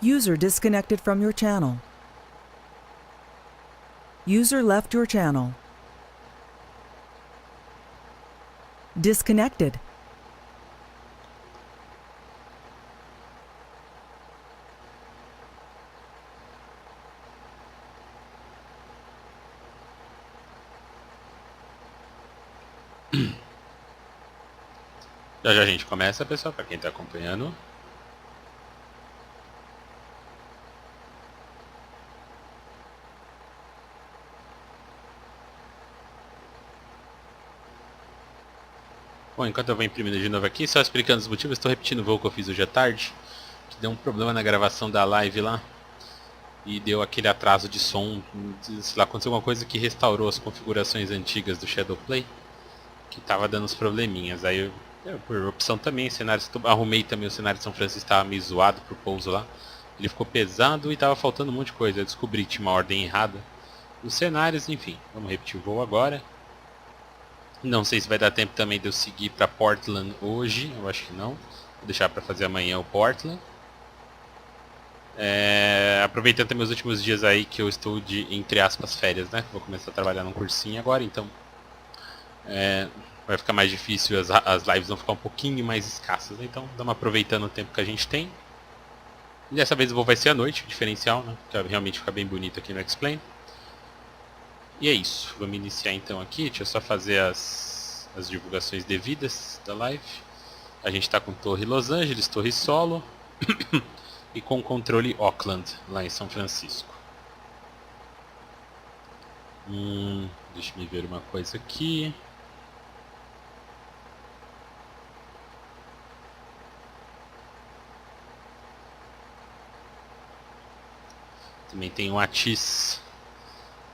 User disconnected from your channel. User left your channel. Disconnected. Já já a gente começa, pessoal, para quem está acompanhando. Bom, enquanto eu vou imprimindo de novo aqui, só explicando os motivos, estou repetindo o voo que eu fiz hoje à tarde, que deu um problema na gravação da live lá, e deu aquele atraso de som, sei lá, aconteceu alguma coisa que restaurou as configurações antigas do Shadowplay, que estava dando uns probleminhas. Aí eu, por opção também, arrumei também o cenário de São Francisco, estava meio zoado pro pouso lá, ele ficou pesado e estava faltando um monte de coisa, eu descobri que tinha uma ordem errada nos cenários, enfim, vamos repetir o voo agora. Não sei se vai dar tempo também de eu seguir para Portland hoje, eu acho que não. Vou deixar para fazer amanhã o Portland. Aproveitando também os últimos dias aí que eu estou de, entre aspas, férias, né? Vou começar a trabalhar num cursinho agora, então vai ficar mais difícil, as lives vão ficar um pouquinho mais escassas, né? Então estamos aproveitando o tempo que a gente tem. E dessa vez o voo vai ser à noite, o diferencial, né? Que realmente fica bem bonito aqui no X-Plane. E é isso, vamos iniciar então aqui, deixa eu só fazer as divulgações devidas da live. A gente está com Torre Los Angeles, Torre Solo e com controle Auckland, lá em São Francisco. Deixa eu ver uma coisa aqui. Também tem o ATIS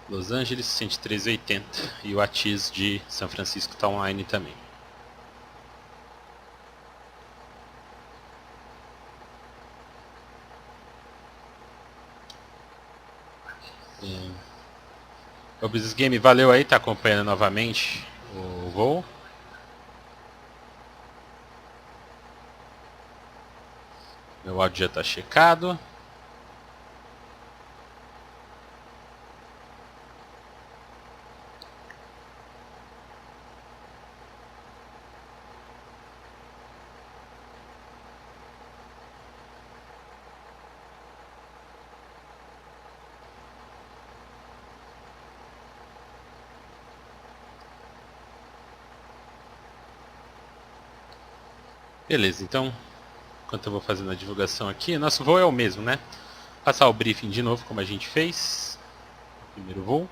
Los Angeles 10380 e o ATIS de São Francisco está online também. O Business Game, valeu aí, tá acompanhando novamente o voo. Meu áudio já está checado. Beleza, então, enquanto eu vou fazendo a divulgação aqui, nosso voo é o mesmo, né? Passar o briefing de novo, como a gente fez. Primeiro voo.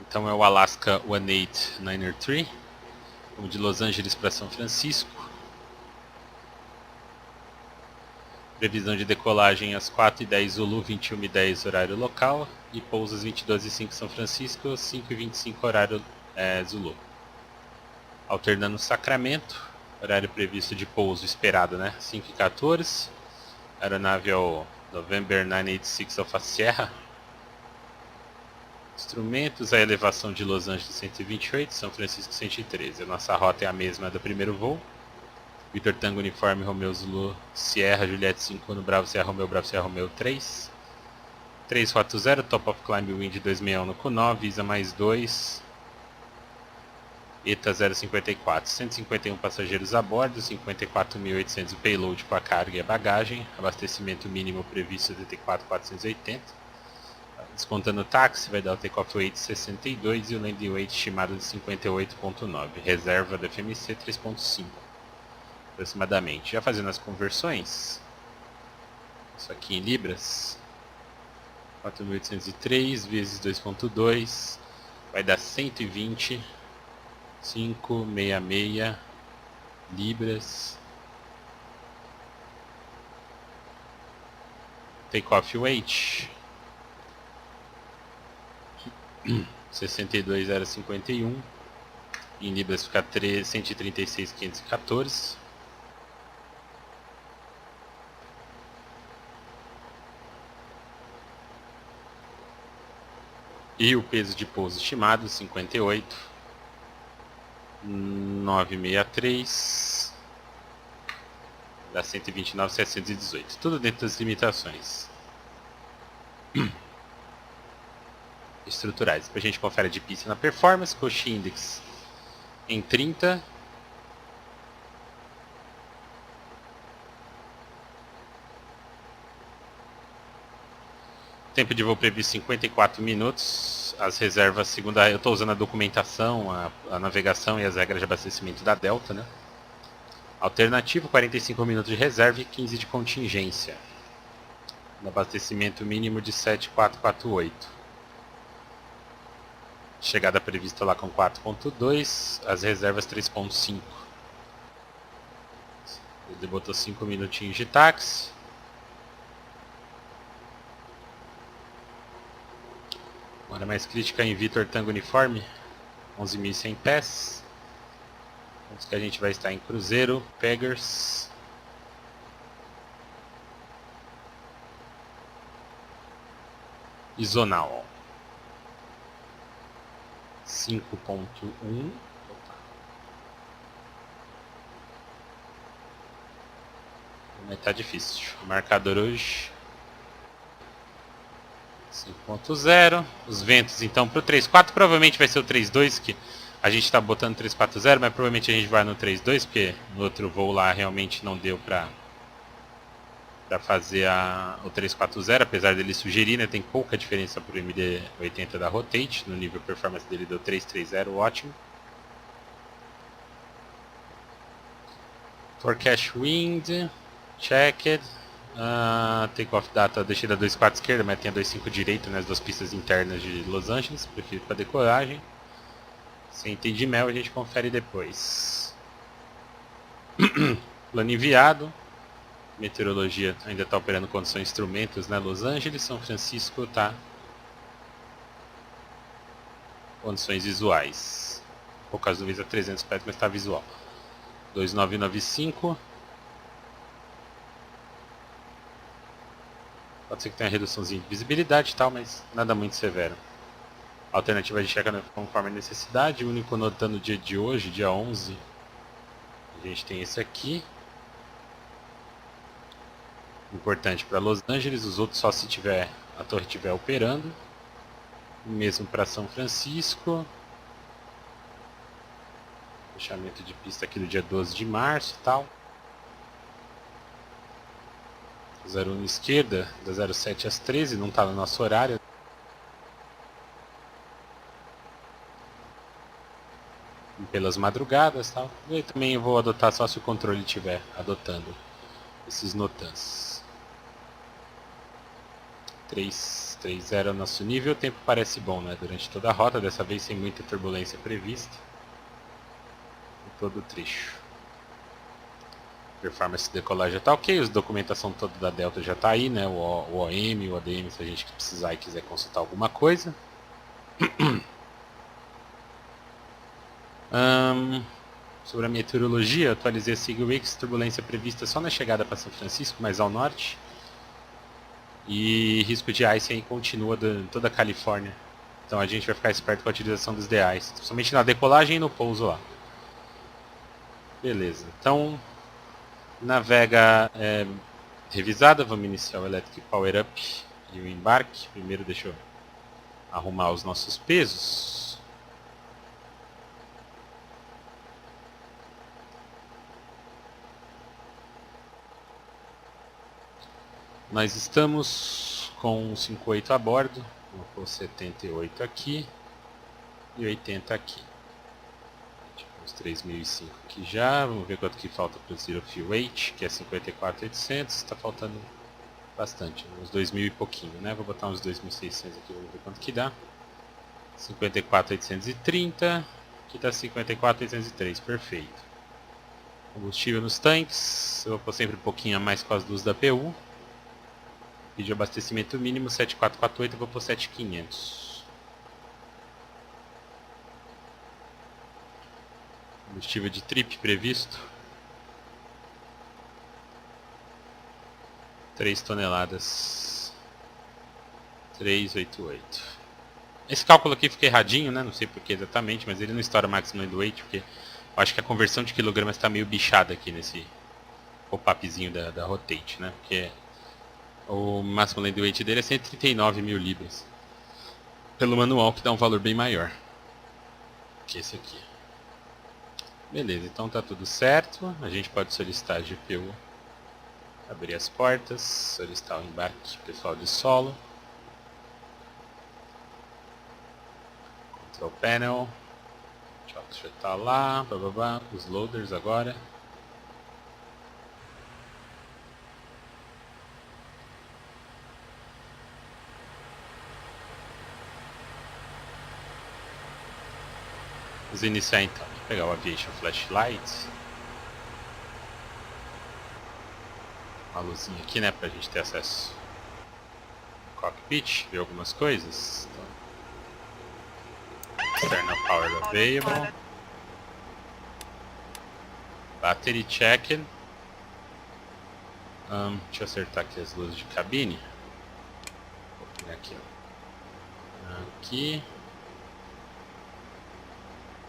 Então é o Alaska 1893. Vamos de Los Angeles para São Francisco. Previsão de decolagem às 4h10 Zulu, 21h10 horário local. E pouso às 22h05 São Francisco, 5h25 horário Zulu. Alternando Sacramento, horário previsto de pouso esperado, né? 5h14. Aeronave é o November 986 Alpha Sierra. Instrumentos, a elevação de Los Angeles 128, São Francisco 113. A nossa rota é a mesma do primeiro voo. Victor Tango Uniforme Romeo Zulu Sierra Juliette 5 no Bravo Sierra Romeo 3. 340, Top of Climb Wind 261 no Q9, Visa mais 2. ETA 054, 151 passageiros a bordo, 54.800 o payload com a carga e a bagagem, abastecimento mínimo previsto 74.480. Descontando o táxi, vai dar o takeoff weight 62 e o landing weight estimado de 58.9. Reserva do FMC 3.5 aproximadamente. Já fazendo as conversões, isso aqui em libras, 4.803 vezes 2.2 vai dar 120,566 libras. Takeoff weight 62.051, em libras fica 136.514. E o peso de pouso estimado 58.963 da 129.718. Tudo dentro das limitações estruturais. Depois a gente confere de pista na performance, Coach Index em 30. Tempo de voo previsto 54 minutos. As reservas, segundo eu estou usando a documentação, a navegação e as regras de abastecimento da Delta, né? Alternativo, 45 minutos de reserva e 15 de contingência. No abastecimento mínimo de 7.448. Chegada prevista lá com 4.2, as reservas 3.5. Ele botou 5 minutinhos de táxi. Hora mais crítica em Vitor Tango Uniforme, 11.100 pés. Antes que a gente vai estar em Cruzeiro, Peggers. E Zonal. 5.1. Mas tá difícil. O marcador hoje 5.0. Os ventos então para o 3.4 provavelmente vai ser o 3.2, que a gente está botando 3.40, mas provavelmente a gente vai no 3.2, porque no outro voo lá realmente não deu para fazer o 3.40, apesar dele sugerir, né? Tem pouca diferença para o MD88 da Rotate, no nível performance dele deu 3.30, ótimo. Forecast wind, checked. Takeoff data, deixei da 2.4 esquerda, mas tem a 2.5 direita, nas duas pistas internas de Los Angeles, prefiro para decolagem. Sem de mel, a gente confere depois. Plano enviado. Meteorologia ainda está operando condições instrumentos, né? Los Angeles, São Francisco tá condições visuais. Poucas nuvens a 300 pés, mas está visual. 2995. Pode ser que tenha reduçãozinha de visibilidade e tal, mas nada muito severo. A alternativa de checa conforme a necessidade. O único notando no dia de hoje, dia 11, a gente tem esse aqui. Importante para Los Angeles, os outros só se tiver a torre estiver operando. O mesmo para São Francisco. Fechamento de pista aqui no dia 12 de março e tal. 01 esquerda, da 07 às 13, não está no nosso horário. Pelas madrugadas e tal. E também eu vou adotar só se o controle estiver adotando esses notans. 3.30 é o nosso nível, o tempo parece bom, né? Durante toda a rota, dessa vez sem muita turbulência prevista. Em todo o trecho. Performance de decolagem já está ok, a documentação toda da Delta já está aí, né? O OM, o ADM, se a gente precisar e quiser consultar alguma coisa. Sobre a meteorologia, atualizei a SIGWIX, turbulência prevista só na chegada para São Francisco, mais ao norte. E risco de ice aí continua em toda a Califórnia. Então a gente vai ficar esperto com a utilização dos DIs, somente na decolagem e no pouso lá. Beleza, então navega revisada, vamos iniciar o Electric Power Up e o embarque. Primeiro deixa eu arrumar os nossos pesos. Nós estamos com 58 a bordo, vou pôr 78 aqui e 80 aqui. Uns 3.005 aqui já, vamos ver quanto que falta para o Zero Fuel Weight, que é 54.800, está faltando bastante, uns 2.000 e pouquinho, né? Vou botar uns 2.600 aqui, vamos ver quanto que dá. 54.830, aqui está 54.803, perfeito. Combustível nos tanques, eu vou pôr sempre um pouquinho a mais com as luzes da PU. Pedi abastecimento mínimo 7.448, eu vou pôr 7.500. Combustível de trip previsto 3 toneladas 388. Esse cálculo aqui fica erradinho, né? Não sei por que exatamente, mas ele não estoura maximum do weight, porque eu acho que a conversão de quilogramas está meio bichada aqui nesse pop-upzinho da Rotate, né? Porque o máximo land weight dele é 139 mil libras. Pelo manual, que dá um valor bem maior que esse aqui. Beleza, então tá tudo certo. A gente pode solicitar a GPU. Abrir as portas, solicitar o embarque pessoal de solo. Control Panel. Já tá lá, bababá. Os loaders agora. Vamos iniciar então. Vou pegar o Aviation Flashlight. Uma luzinha aqui, né, pra gente ter acesso ao cockpit, ver algumas coisas. Então, external power available. Battery checking. Deixa eu acertar aqui as luzes de cabine. Vou pegar aqui, ó. Aqui.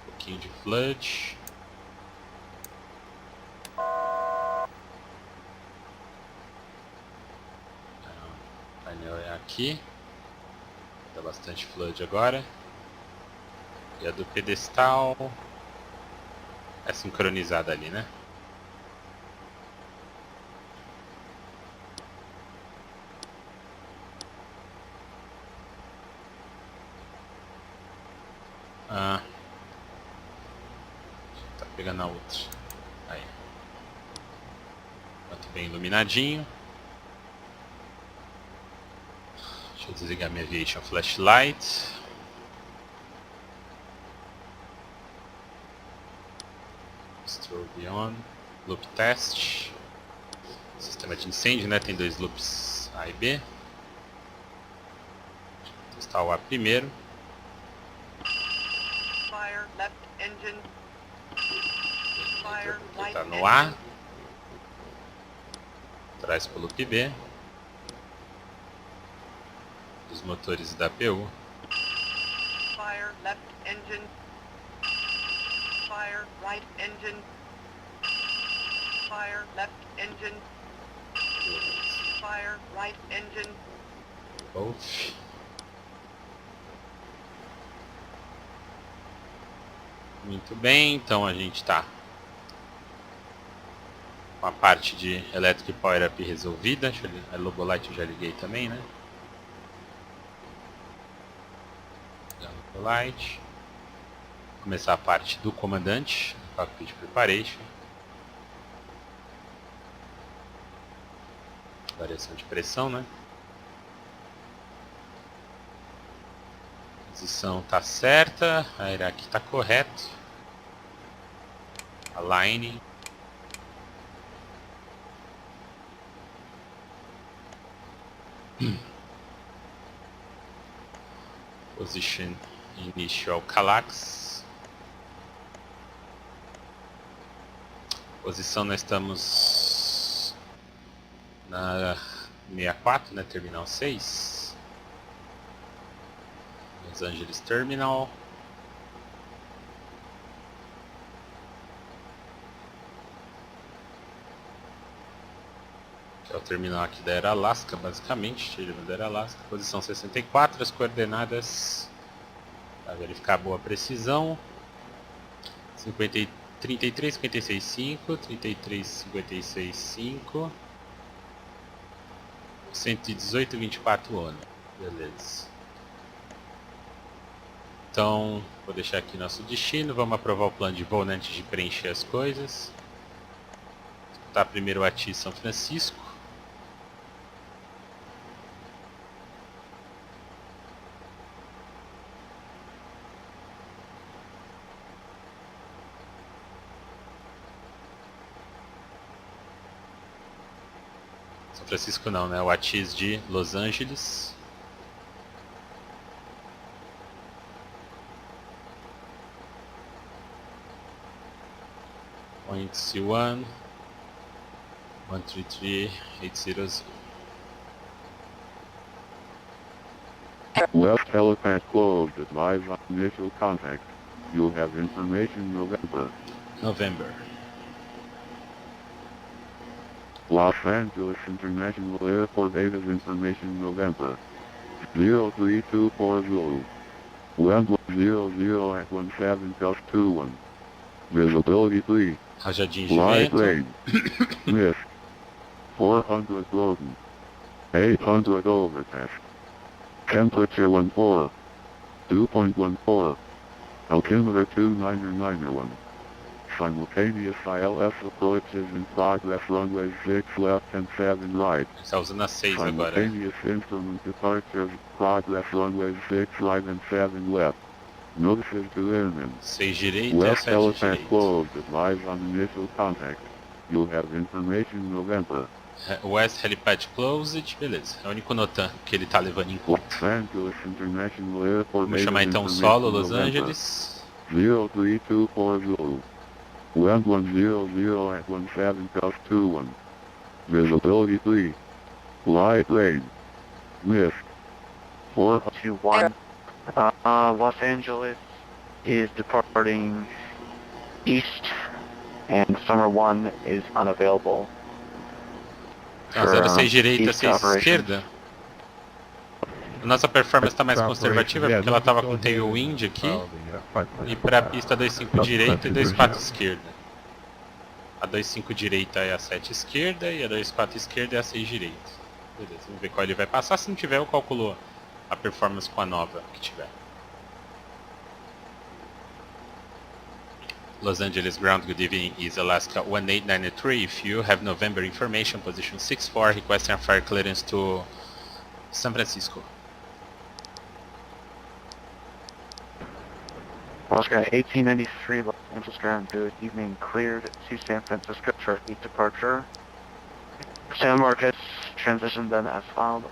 Um pouquinho de flood. O painel é aqui. Dá bastante flood agora. E a do pedestal é sincronizada ali, né? Tá pegando a outra. Aí. Tá bem iluminadinho. Deixa eu desligar minha Aviation Flashlight. Strobe on. Loop test. Sistema de incêndio, né? Tem dois loops A e B. Vou testar o A primeiro. Fire left engine. Fire Ele right tá no A. engine. Traz pro loop B. Dos motores da PU. Fire left engine. Fire right engine. Fire left engine. Fire right engine. Both. Muito bem, então a gente tá com a parte de Electric Power Up resolvida. A Lobolight eu já liguei também, né? Lobolight. Começar a parte do comandante, Cockpit Preparation. Variação de pressão, né? A posição tá certa, a hierarquia tá correto. Aligning. Position Initial LAX. Posição nós estamos na 64, né? Terminal 6. Los Angeles Terminal. Que é o terminal aqui da Era Alaska, basicamente. Da Era Alaska. Posição 64, as coordenadas para verificar a boa precisão. 33,56,5, 33,56,5, 118,24 ONU. Beleza. Então, vou deixar aqui nosso destino. Vamos aprovar o plano de voo antes de preencher as coisas. Tá primeiro a ATI São Francisco. São Francisco não, né? O ATIS de Los Angeles. Point C1 133,800. Left helipad closed at live initial contact. You have information November. November. Los Angeles International Airport Data Information November 03240. Wind 00 at 17 plus 21. Visibility 3. Rajadinho de Light vento. rain. Mist. 400 golden. 800 overcast. Temperature 14. 2.14. Altimeter 2991. Simultaneous ILS approaches in progress runways 6 left and 7 right. Está usando a 6 agora. Simultaneous instrument departures, progress runways 6 right and 7 left. Notices to airmen. 6 direita e West 7 helipad direita. closed, advise on initial contact. You have information November. West Helipad Closed, beleza. É o único notan que ele tá levando em conta. Los Angeles International Airport Vamos chamar então solo Los Angeles. 03240. Wind 100 at 17 plus 21. Visibility 3. Light rain. Mist. 4. 21. Los Angeles is departing east, and Summer 1 is unavailable. Então, 06 direita, 6 esquerda. A nossa performance está mais conservativa porque ela estava com tailwind aqui. E para a pista 25 direita e 24 esquerda. A 25 direita é a 7 esquerda e a 24 esquerda é a 6 direita. Beleza, vamos ver qual ele vai passar. Se não tiver, eu calculo a performance com a nova que tiver. Los Angeles ground, good evening, is Alaska 1893. If you have November information, position 64, requesting a fire clearance to San Francisco. Alaska 1893, Los Angeles ground, good evening, cleared to San Francisco for 8 departure. San Marcos, transition then as filed.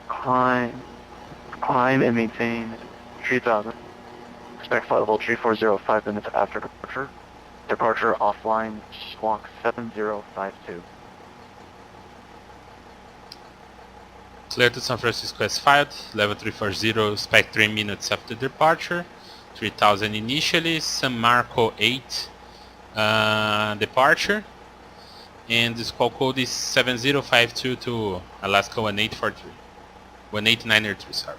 Climb and maintain 3000. Expect flight level 3405 5 minutes after departure. Departure offline, squawk 7052. Clear to San Francisco as filed, level 340, expect 3 minutes after departure. 3000 initially, San Marco 8 departure. And the squawk code is 7052 to Alaska 1843. 1893, sorry.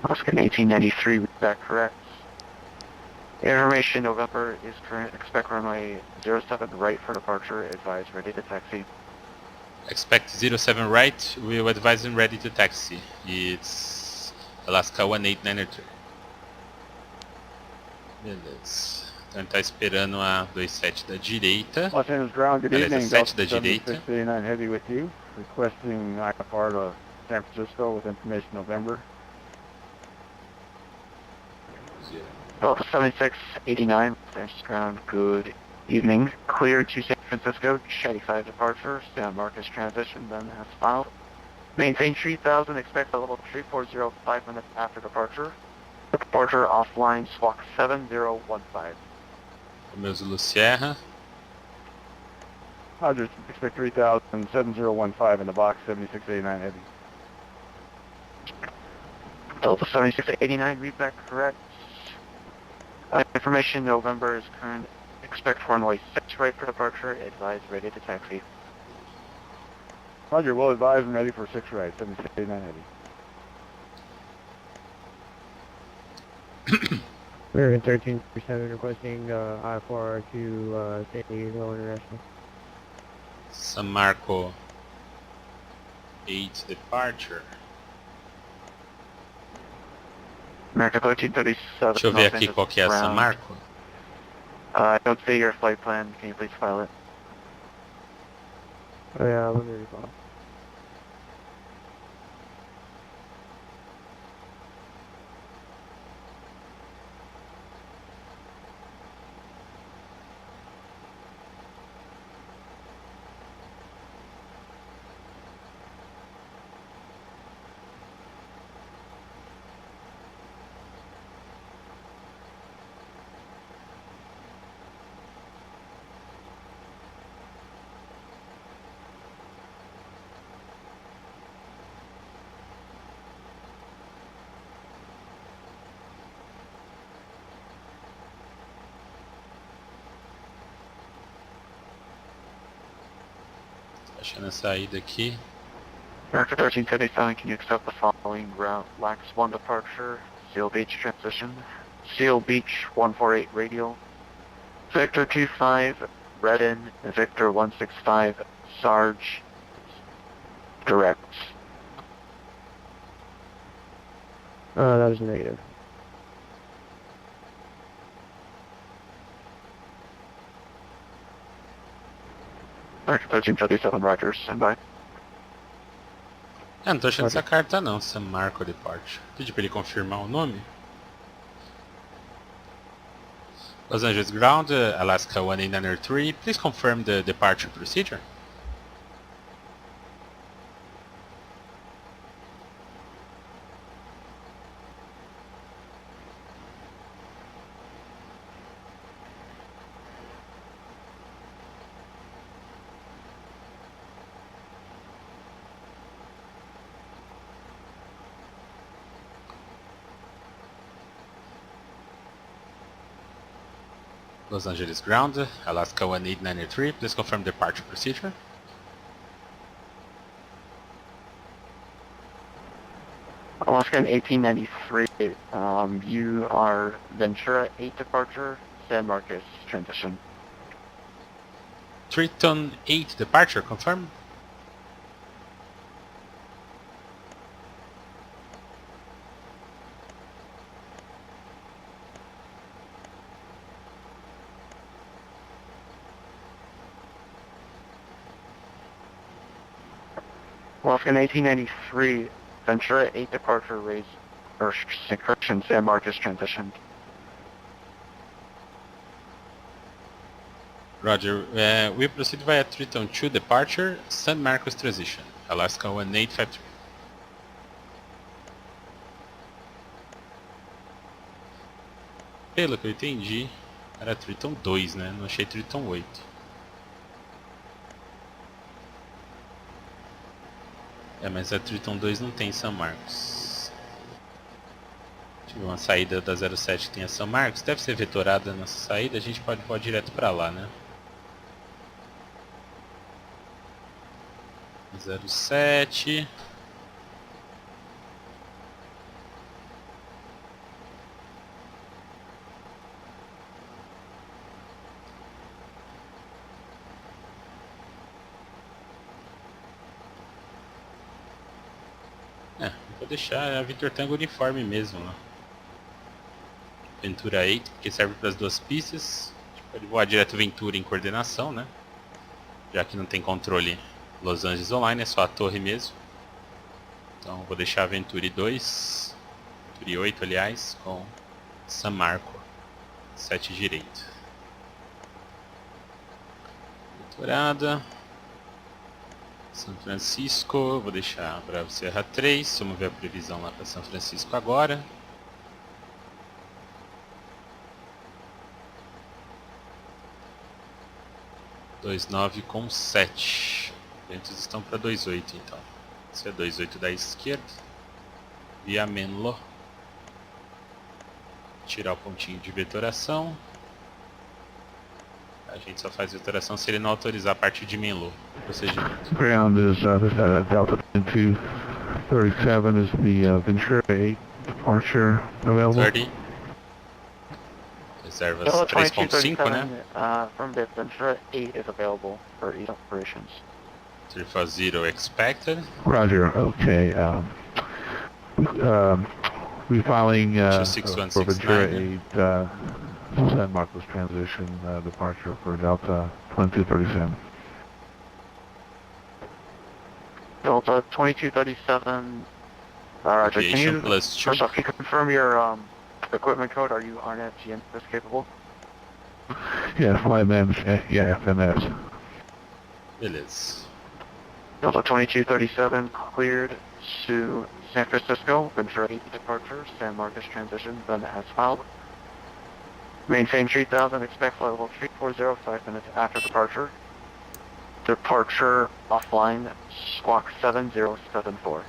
Alaska 1893, is that correct? Information November is current, expect runway 07 right for departure, advise ready to taxi. Expect 07 right, we'll advise him ready to taxi. It's Alaska 1893. Beleza. Então ele tá esperando a 27 da direita. Los Angeles ground, good Aliás, a evening. 7 da Delta direita. 7689 Heavy with you. Requesting IFR to San Francisco with information November. Delta 7689, Los Angeles ground, good evening. Cleared to San Francisco, Chatty 5 departure, San Marcos transition, then as filed. Maintain 3000, expect a level 340 5 minutes after departure. Departure offline, squawk 7015. Romeu Zulu Sierra. Roger, expect 3000, 7015 in the box, 7689 Heavy. Delta 7689, read back correct. Information November is current. Expect runway 6 right for departure. Advise ready to taxi. Roger, well advised and ready for 6 right, 7689 Heavy. We're in 13% requesting I4 to San Diego International. San Marco 8 departure. America 1337. Deixa eu ver aqui qual que é a San Marco. I don't see your flight plan. Can you please file it? Oh yeah, let me recall. Achando a saída aqui. America 1357, can you accept the following route? LAX 1 departure, Seal Beach transition, Seal Beach 148 radial, Victor 25, Redden, Victor 165, Sarge, direct. That is negative. America 1357, Roger, standby. Não tô achando essa carta não, San Marco Departure. Pedi pra ele confirmar o nome. Los Angeles Ground, Alaska 1893, please confirm the departure procedure. Los Angeles Ground, Alaska 1893, please confirm departure procedure. Alaska 1893, you are Ventura 8 departure, San Marcos transition. Triton 8 departure, confirm. Alaska 1893, Ventura 8 departure, raise, or correction, San Marcos transition. Roger, we proceed via Triton 2 departure, San Marcos transition, Alaska 1853. Pelo que eu entendi, era Triton 2, né? Não achei Triton 8. Mas a Triton 2 não tem São Marcos. Tive uma saída da 07 que tem a São Marcos. Deve ser vetorada nessa saída, a gente pode voar direto pra lá, né? 07. Vou deixar a Victor Tango uniforme mesmo lá. Ventura 8, que serve para as duas pistas. A gente pode voar direto Ventura em coordenação, né? Já que não tem controle Los Angeles Online, é só a torre mesmo. Então vou deixar a Ventura 2, Ventura 8 aliás, com San Marco 7 direito. Venturada. São Francisco, vou deixar Bravo Serra 3, vamos ver a previsão lá para São Francisco agora. (29 com 7). Ventos estão para 28 então. Esse é 28 da esquerda. Via Menlo. Tirar o pontinho de vetoração. A gente só faz vetoração se ele não autorizar a partir de Menlo. Procedimento. Ground is Delta 237 is the Ventura 8 departure available. 30. Reservas 3.5, né? From the Ventura 8 is available for each operations. 340 expected. Roger, okay. Refiling for Ventura 8 San Marcos transition departure for Delta 2237. Delta 2237, Roger, can you, plus 2. first off, can you confirm your equipment code? Are you RNet GNSS capable? Yeah, FMS, yeah, FMS. Beleza. Delta 2237 cleared to San Francisco, Ventura 8 departure, San Marcos transition, then as filed. Maintain 3000, expect flight level 340, 5 minutes after departure. Departure offline, squawk 7074.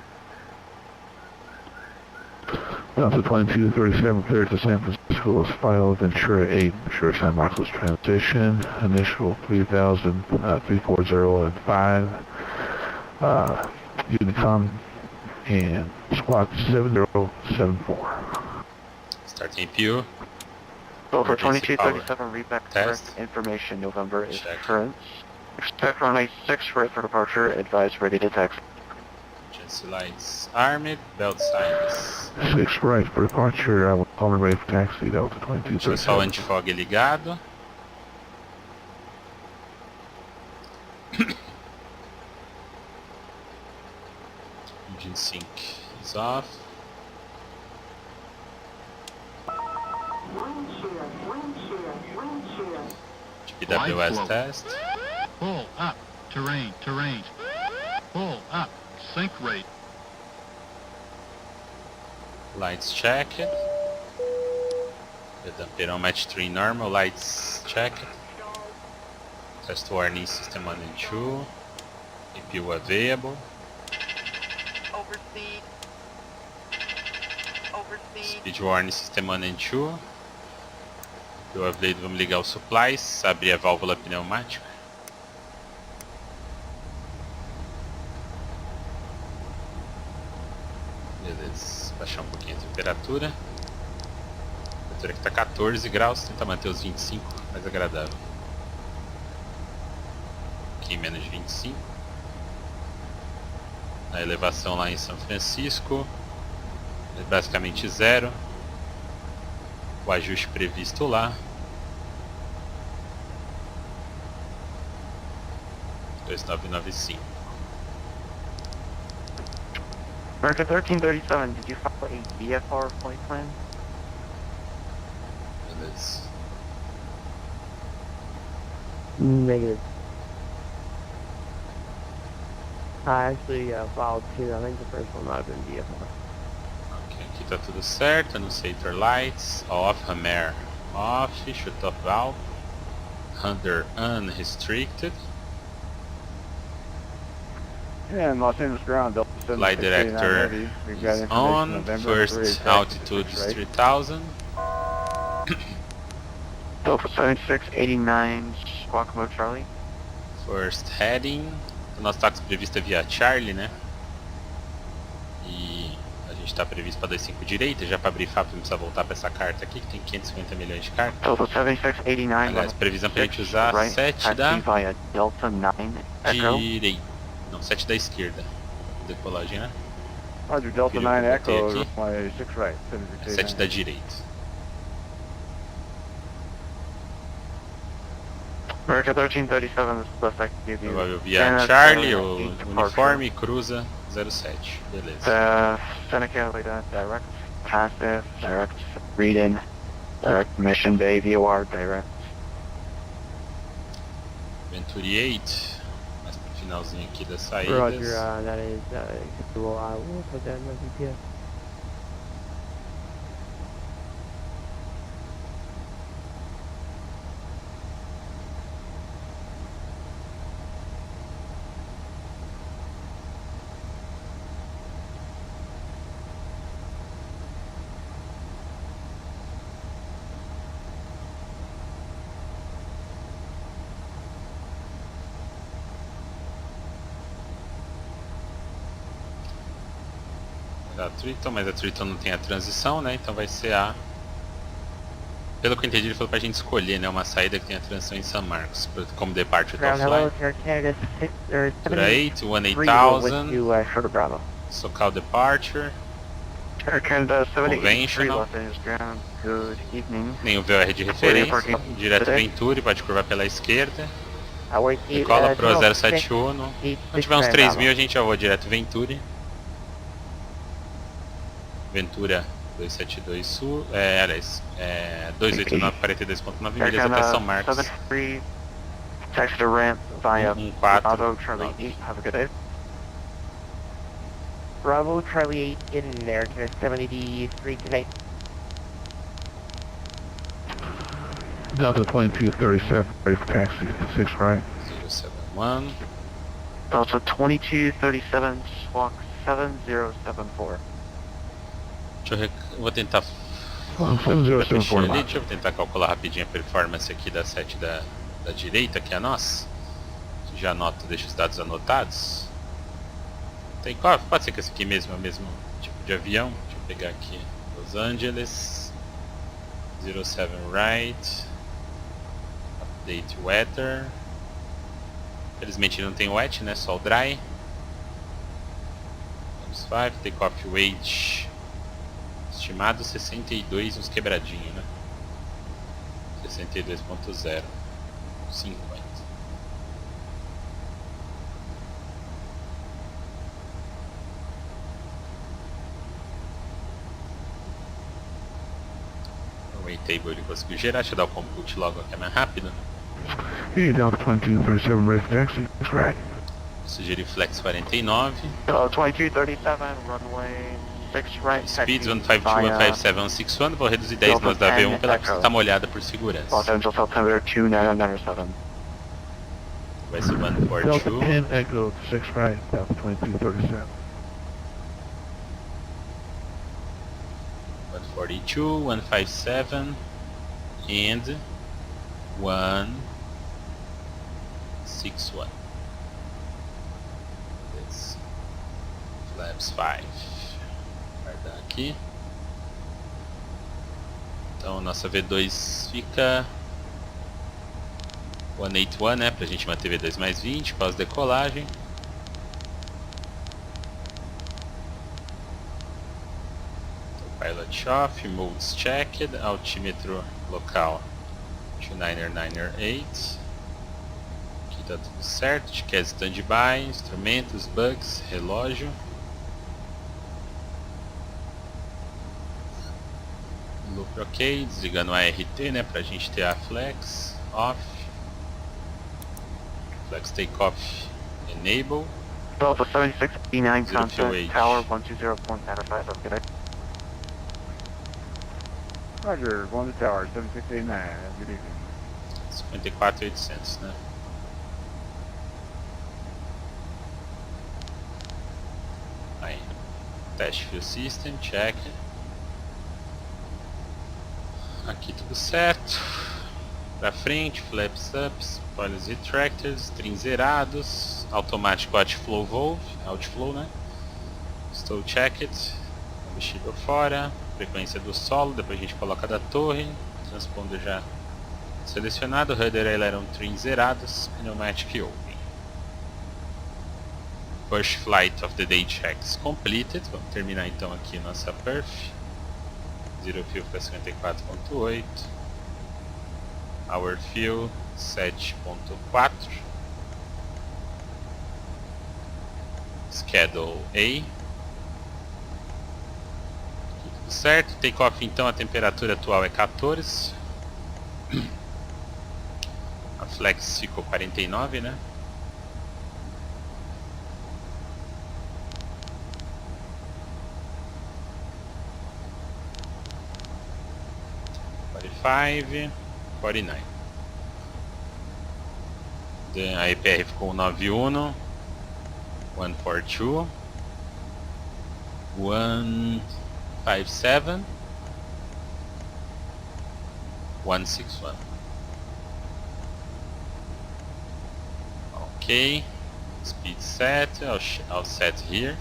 Delta 2237 cleared to San Francisco as filed, Ventura 8, Ventura San Marcos transition, initial 3000, 340 and 5. Unicom and squawk 7074. Start APU. Over Emergency power 2237, read back test. correct information. November is Check. current. Expect runway 6 for departure. Advise ready to taxi. Emergency lights armed. Belt signs. 6 right for departure. I will call and ready for taxi, Delta Deixa só o 2237. antifog ligado. Engine sync is off. PWS test. Pull up. Terrain. Pull up. Sync rate. Lights checked. The dampeirão match 3 normal. Lights checked. Test warning system 1 and 2. APU available. Overspeed. Overspeed. Speed warning system 1 and 2. APU available, vamos ligar os supplies. Abrir a válvula pneumática. Beleza, baixar um pouquinho a temperatura. A temperatura aqui está 14 graus, tentar manter os 25, mais agradável. Aqui menos de 25. A elevação lá em São Francisco é basicamente zero. O ajuste previsto lá. 2995. American 1337, did you follow a VFR flight plan? Beleza. Negative. I actually followed two. I think the first one might have been VFR. Ok, aqui tá tudo certo. Annunciator lights off, hammer off, shut off valve, under unrestricted. And Los Angeles ground, Delta Light 7689 director Heavy. We've got is information on. November, ready to First taxi altitude to is 6 right. 3000. Delta 7689, squawk mode Charlie. First heading. O nosso táxi previsto é via Charlie, né? E a gente está previsto para 25 direita. Já para brifar, não precisa voltar para essa carta aqui, que tem 550 milhões de cartas. Delta 7689, Aliás, previsão para a gente usar right, 7 taxi da via Delta 9 Echo. direita. Não, 7 da esquerda. Decolagem, né? Roger, Delta Queria 9 que eu botei Echo, aqui. runway 6 right. É 7 da direita. American 1337, this is the best I can give you. Provável via Canada Charlie, 7, o departure. uniforme, cruza 07. Beleza. Seneca Leader, direct, passive, direct, read-in, direct mission bay, VOR, direct. Venturi 8. Mais pro finalzinho aqui das saídas. Roger, that is acceptable. I will put that in my GPS. Da Triton, mas a Triton não tem a transição, né? Então vai ser a... Pelo que eu entendi, ele falou pra gente escolher, né? Uma saída que tem a transição em São Marcos, como departure Ground, hello, offline. Air Canada 6 or Tur 8, 73 with 18000, you, Sugar Bravo. SoCal departure, Air Canada 73, Conventional. Los Angeles ground, good evening. nem o VOR de referência, direto Venturi, pode curvar pela esquerda, I wait you, decola pro 12, 071, quando tiver uns 3.000 a gente já voa direto Venturi. Ventura 272 Sul, aliás, 289 42.9 milhas até São Marcos. 73, taxi to ramp via 14. Bravo, Charlie 8, have a good day. Bravo, Charlie 8, get in there, to 73 tonight. Delta 2237, ready for taxi, 6 right. 071. Delta 2237, squawk 7074. Vou tentar 7074 ali, deixa eu tentar calcular rapidinho a performance aqui da 7 da direita, que é a nossa. Já anoto, deixa os dados anotados. Takeoff, pode ser que esse aqui mesmo é o mesmo tipo de avião. Deixa eu pegar aqui. Los Angeles 07 right. Update weather. Infelizmente não tem wet, né? Só o dry. 5, takeoff weight estimado 62, uns quebradinhos, né? 62.0 50. O Waytable ele conseguiu gerar, deixa eu dar o compute logo que é mais rápido. Heading down to 2237, ready for taxi. That's right. Sugeri flex 49. 2237, runway 6 right. Speeds taxi 152, 157, 161. Vou reduzir 10 nós da V1 pela pista tá molhada por segurança. Los Angeles, September 2997. Vai ser Delta 142. 10 Echo 6 right, down to 2237. 142, 157 and 161. This flaps 5. Guardar aqui. Então nossa V2 fica 181, né? Pra gente manter V2 mais 20 pós-decolagem. Pilot off, modes checked, altímetro local 29998. Aqui tá tudo certo, quer standby, instrumentos, bugs, relógio. Loop ok, desligando a ART, né, pra gente ter a flex off. Flex takeoff enable. Delta 7689, Zero fuel contact H. tower 120.95, okay. Roger, going to tower, 7689, good evening. 54.800, né? Aí, test fuel system, check. Aqui tudo certo. Pra frente, flaps ups, spoilers retractors, trims zerados, automático outflow, né? Estou checked, combustível fora, frequência do solo, depois a gente coloca da torre, transponder já selecionado, rudder aileron trim zerados, pneumatic open. First flight of the day checks completed. Vamos terminar então aqui nossa perf. Zero fuel para 54.8. Hour fuel 7.4. Schedule A. Tudo certo. Takeoff então, a temperatura atual é 14. A flex ficou 49, né? A EPR ficou 91, 142, 157, 161. Ok, speed set, all set here.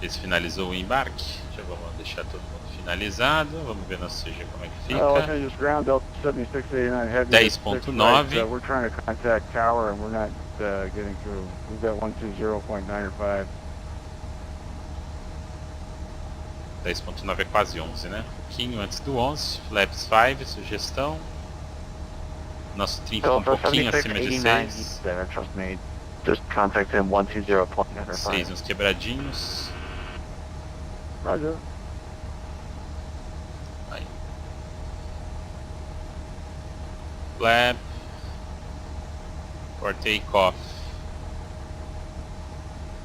Esse finalizou o embarque. Já vamos deixar todo mundo finalizado. Vamos ver nosso CG como é que fica. Los Angeles ground, Delta 7689, heavy. 10.9. We're trying to contact tower and we're not getting through. We've got 120.95. 10.9 é quase 11, né? Um pouquinho antes do 11. Flaps 5, sugestão. Nosso trim ficou um pouquinho acima de 6. Just contact him 120.95. 6 uns quebradinhos. Roger. Aí. Flap. For takeoff.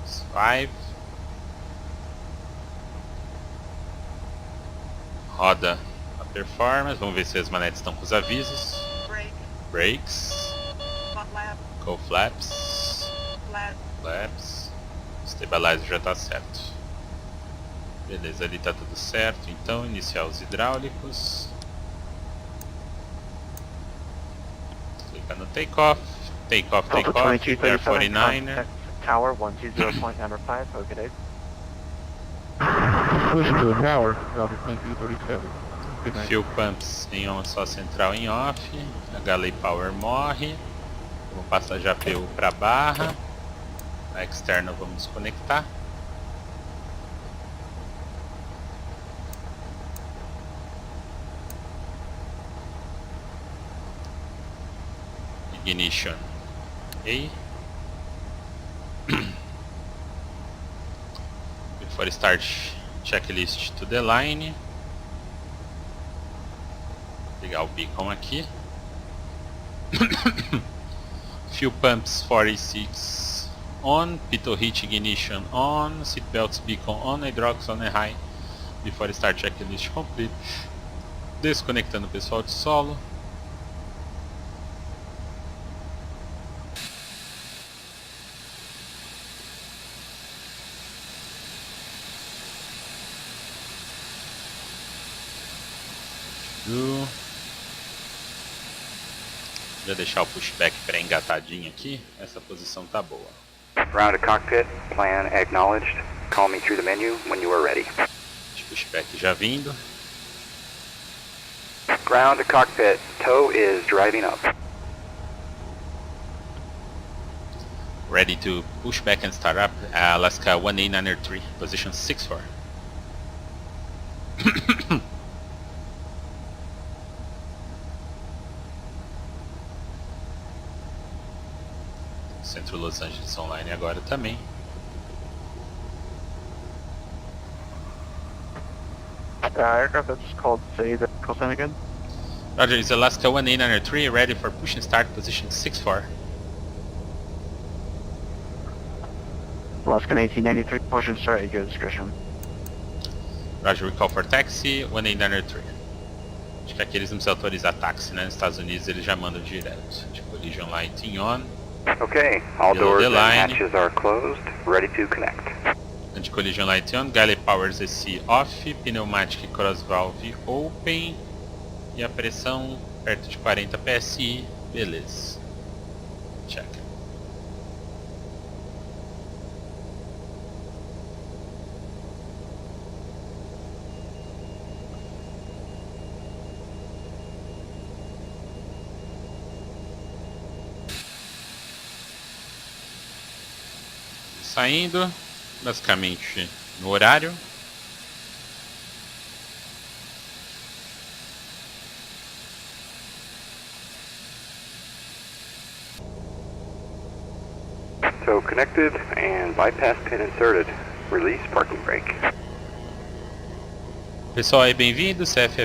5. Roda a performance. Vamos ver se as manetes estão com os avisos. Brake, Brakes. flap, Co-flaps. flat, Flaps. Stabilizer já está certo. Beleza, ali tá tudo certo. Então, iniciar os hidráulicos. Clica no takeoff. Takeoff, Delta takeoff. 2237, Air 49er. contact tower 120.5, okay, Dave. Pushing to the tower, Delta plane 237. Good night. Fuel pumps em on, só central em off. A Galley Power morre. Vou passar já PU para barra. A externa vamos desconectar. Ignition. Ok. Before start, checklist to the line. Ligar o beacon aqui. Fuel pumps 46 on, pitot heat ignition on, seatbelts beacon on, hydraulics on and high. Before start, checklist complete. Desconectando o pessoal de solo. Já deixar o pushback pré-engatadinho aqui. Essa posição tá boa. Ground to cockpit, plan acknowledged. Call me through the menu when you are ready. Pushback já vindo. Ground to cockpit, tow is driving up. Ready to push back and start up. Alaska 1893, position 64. Centro Los Angeles online agora também. Aircraft that's called, say the call sign again. Roger, is Alaska 1893 ready for push and start, position 64. Alaska 1893, push and start at your discretion. Roger, we call for taxi 1893. Acho que aqui eles não precisam autorizar táxi, né? Nos Estados Unidos eles já mandam direto. De collision lighting on. Okay, all Below doors the and line. hatches are closed, ready to connect. Anti-collision light on, Galley Powers AC off, pneumatic cross valve open e a pressão perto de 40 psi, beleza. Check. Saindo, basicamente no horário. Tow connected and bypass pin inserted. Release parking brake. Pessoal aí, bem-vindo. CF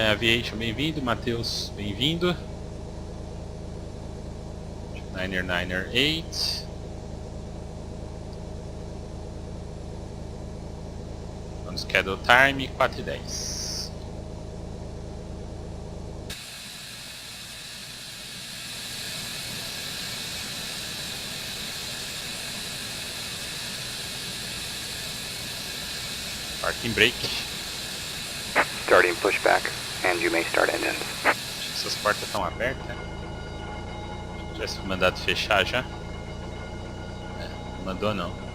Aviation, bem-vindo. Matheus, bem-vindo. Niner 8. On schedule time 4:10. Parking brake. Starting pushback, and you may start engines. Acho que essas portas estão abertas. Já tivesse mandado fechar já. Não mandou não.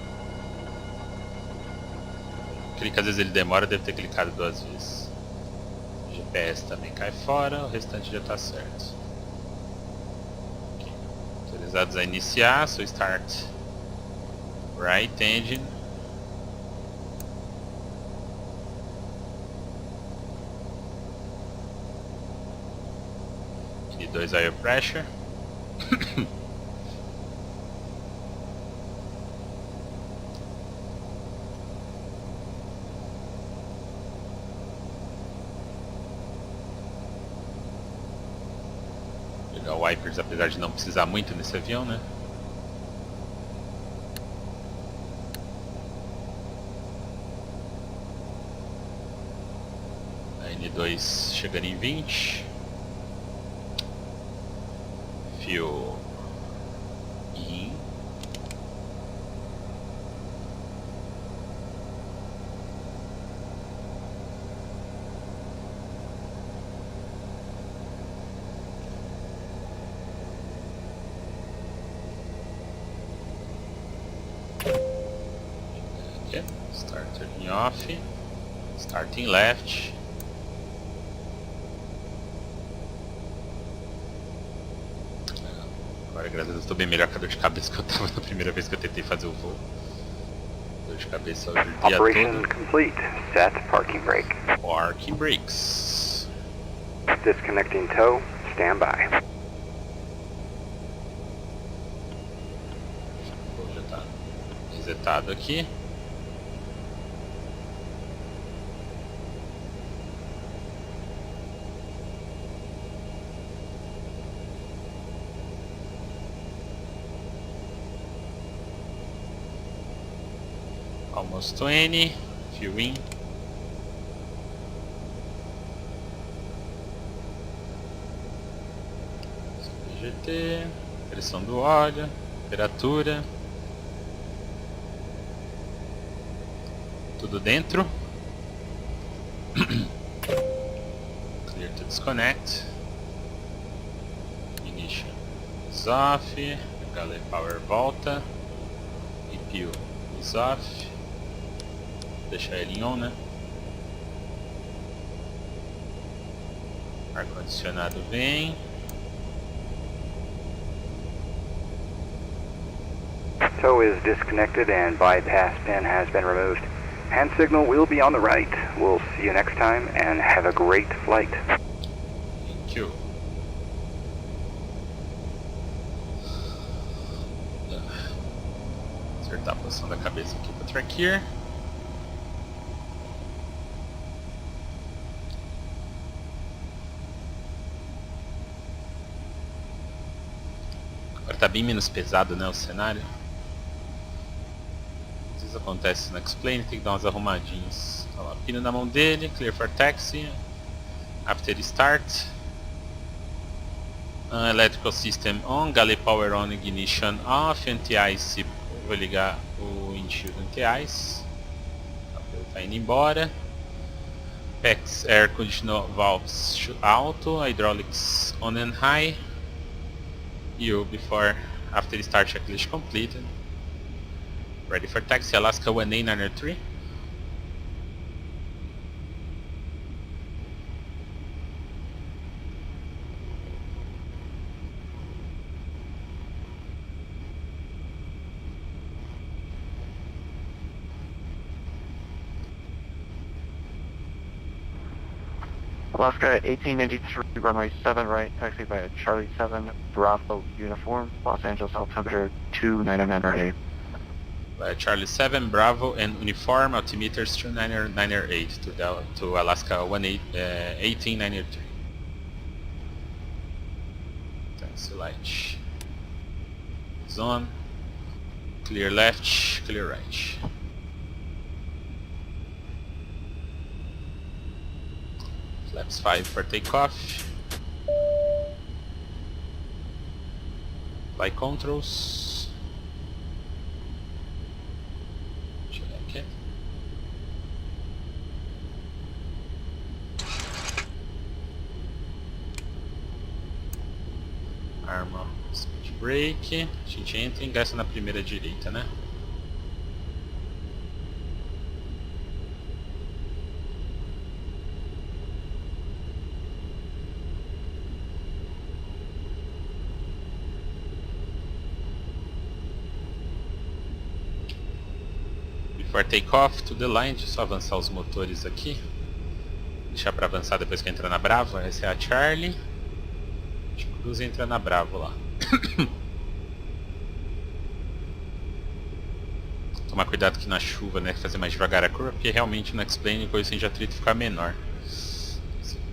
Clica, às vezes ele demora, deve ter clicado 2 vezes. O GPS também cai fora, o restante já está certo. Okay. Autorizados a iniciar, so start right engine. N2 air pressure. Legal, wipers, apesar de não precisar muito nesse avião, né? A N2 chegando em 20. Fuel in. Turning off. Starting left. Agora, graças a Deus, estou bem melhor com a dor de cabeça que eu estava na primeira vez que eu tentei fazer o voo. Dor de cabeça hoje o dia Operation todo. complete. Set parking brake. Parking brakes. Disconnecting tow. Stand by. O voo já está resetado aqui. Almost 20, fuel in. GT, pressão do óleo, temperatura. Tudo dentro. Clear to disconnect. Ignition is off. Galley power volta. EPU is off. Deixar ele em on, né? Ar-condicionado vem. Tow is disconnected and bypass pin has been removed. Hand signal will be on the right. We'll see you next time and have a great flight. Thank you. Acertar a posição da cabeça aqui para track here. Agora tá bem menos pesado, né, o cenário. Às vezes acontece no X-Plane, tem que dar umas arrumadinhas. Olha lá, pino na mão dele, clear for taxi. After start. Electrical system on, galley power on, ignition off, anti-ice, vou ligar o windshield anti-ice. Tá indo embora. PEX air conditioner valves auto, hydraulics on and high. You before after start checklist completed. Ready for taxi, Alaska 1893. Alaska 1893, runway 7 right, taxi by Charlie 7, Bravo uniform, Los Angeles altimeter 29908. By Charlie 7, Bravo and uniform, altimeters 29908 to Alaska 1893. Taxi light is on. Clear left, clear right. Flaps 5 for takeoff. Flight controls. Check it. Arma speed brake. A gente entra e ingressa na primeira direita, né? Before takeoff to the line, deixa eu só avançar os motores aqui. Deixar para avançar depois que entrar na Bravo. Essa é a Charlie. A gente cruza e entra na Bravo lá. Tomar cuidado aqui na chuva, né? Fazer mais devagar a curva, porque realmente no X-Plane o coeficiente de atrito fica menor. Se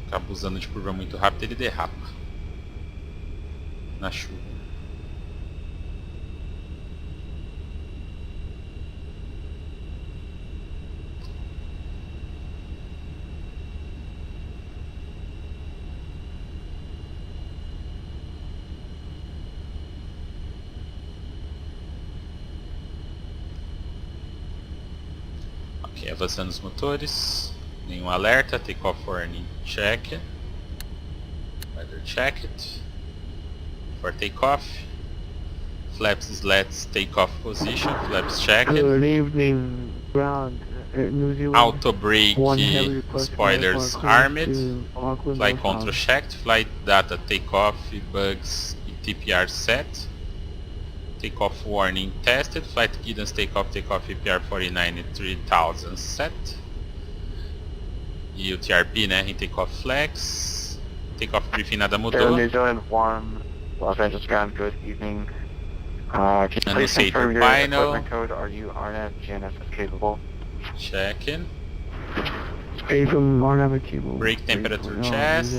ficar abusando de curva muito rápido, ele derrapa na chuva. Ok, avançando os motores, nenhum alerta, takeoff warning check, weather checked, for takeoff, flaps slats takeoff position, flaps checked. Good evening, ground. New Zealand. Auto One brake, heavy request spoilers IFR clearance armed, to Auckland flight northbound. control checked, flight data takeoff, bugs, TPR set, takeoff warning tested, flight guidance takeoff EPR 493000 set, e o TRP, né, em takeoff flex, takeoff briefing nada mudou. New Zealand 1, Los Angeles ground, good evening. Can you please Annunciator confirm your final. equipment code? Are you RNAV GNSS capable? Checking. Space from RNAV cable. Brake temperature checked.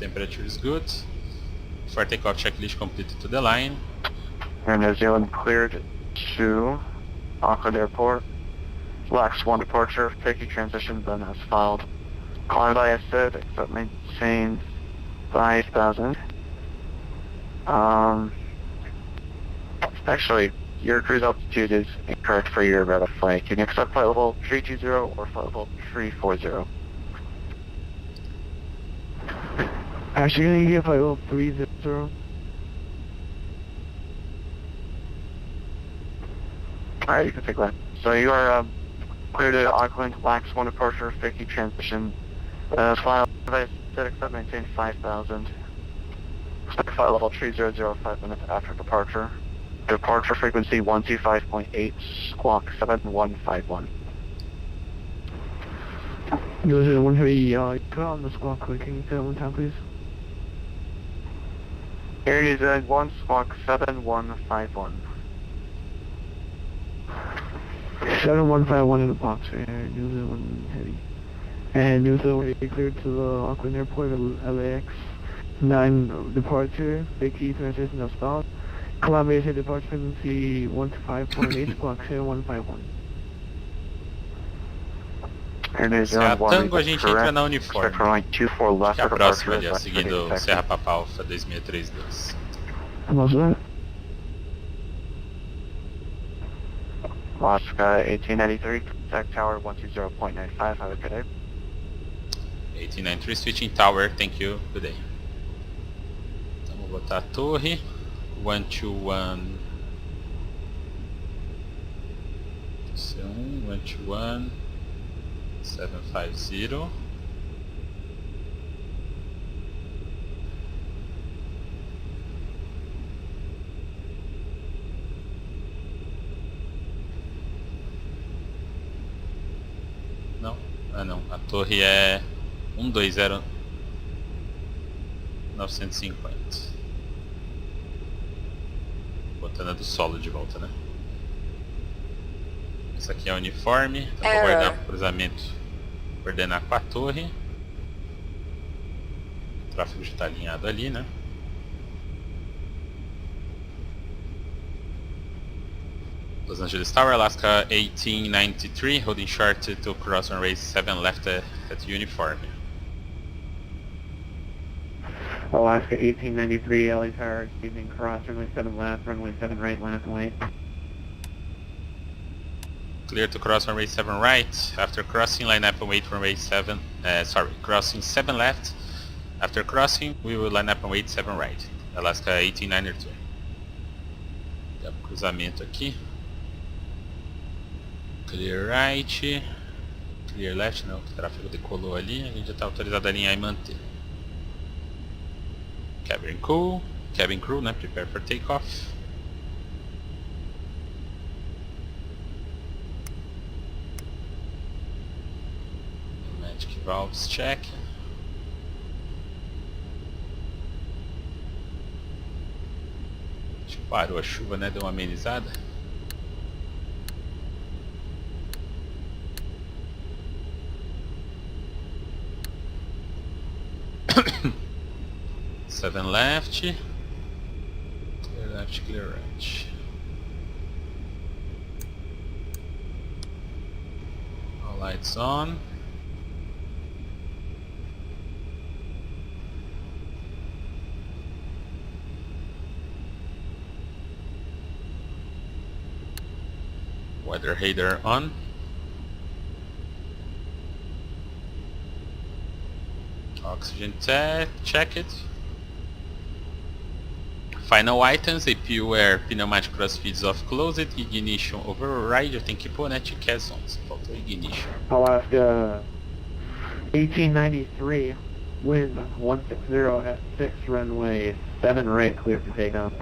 Temperature is good. For takeoff checklist completed to the line. Air New Zealand cleared to Auckland Airport. LAX 1 departure, picky transition done as filed. Climb by SFO, except maintain 5,000. Actually, your cruise altitude is incorrect for your route of flight. Can you accept flight level 320 or flight level 340? Actually, can you get flight level 30? Alright, you can take that. So you are clear to Auckland, LAX 1 departure, picky transition. Flight level, except maintain 5,000. Flight level 3005 5 minutes after departure. Departure frequency 125.8, squawk 7151. New Zealand 1 heavy, cut on the squawk code. Can you say that one time, please? Air New Zealand 1, squawk 7151. 7151 in the box right here, New Zealand 1 heavy. And New Zealand 1 cleared to the Auckland Airport at LAX 9 departure, big key transition of stall. Columbia departure frequency 125.8, squawk 7151. Air New Se é a Zealand 1, Tango, a gente entra na expect uniforme. runway 24 left Que é a for próxima departure, ali, ó, seguindo advisory Serra detected. Papa Alpha 2632. How's that? Alaska 1893, contact tower 120.95, have a good day. 1893 switching tower, thank you, good day. Então vou botar a torre. 121. C1, 121, 750. Não, não, a torre é 120 950. Botando a do solo de volta, né? Essa aqui é o uniforme, então vou guardar o cruzamento, coordenar com a torre. O tráfego já está alinhado ali, né? Los Angeles Tower, Alaska 1893, holding short to cross runway 7 left at uniform. Alaska 1893, LA Tower, evening cross, runway 7 left, runway 7 right, left and white. Clear to cross runway 7 right. After crossing, line up and wait for runway 7. Crossing 7 left. After crossing, we will line up and wait 7 right. Alaska 1893. Dá um cruzamento aqui. Clear right. Clear left, não, o tráfego decolou ali. A gente já está autorizado a alinhar e manter. Cabin crew, né? Prepare for takeoff. Magic valves check. Acho que parou a chuva, né? Deu uma amenizada. Seven left. Clear left, clear right. All lights on. Weather radar on. Oxygen check it. Final items, APU where pneumatic cross feeds off closed, ignition override, eu tenho que pôr, né, TCAS sons, faltou ignition. Alaska 1893, wind 160 at 6 runway 7 right, clear for takeoff.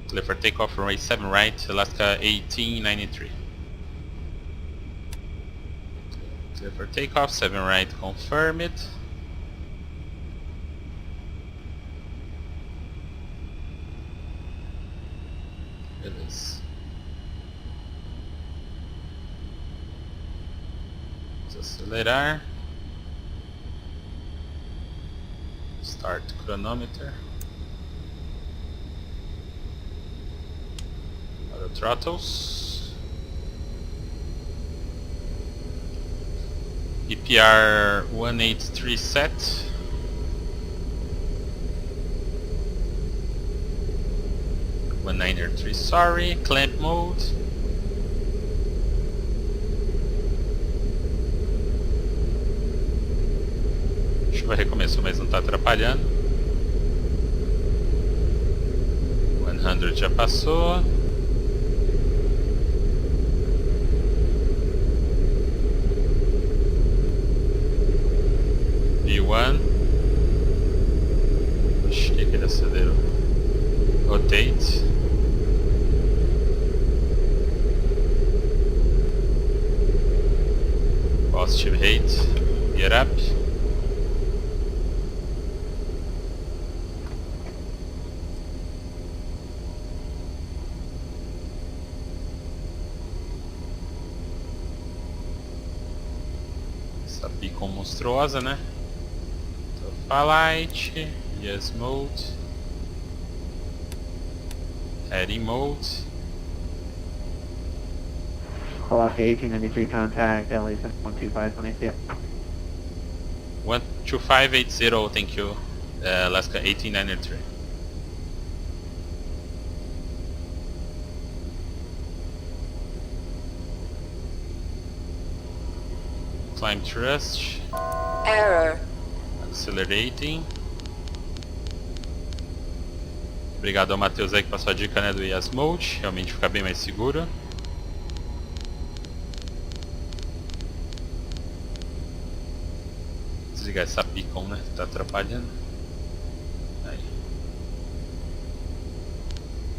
Clear for takeoff, runway 7 right, Alaska 1893. Clear for takeoff, 7 right, confirm it. Beleza. Vamos acelerar. Start chronometer. Auto throttles. EPR 183 set. (193) sorry, clamp mode. A chuva recomeçou, mas não está atrapalhando. 100 já passou. V1. Oxi, que ele acelerou. Rotate. Positive rate. Get up. Essa beacon monstruosa, né? Light. Yes mode. Heading mode. Alaska 1893 contact, LA 12526. 12580, thank you. Alaska 1893. Climb thrust. Error. Accelerating. Obrigado ao Matheus aí que passou a dica, né, do Yes Mode, realmente fica bem mais seguro. Desligar essa beacon, né, que tá atrapalhando. Aí.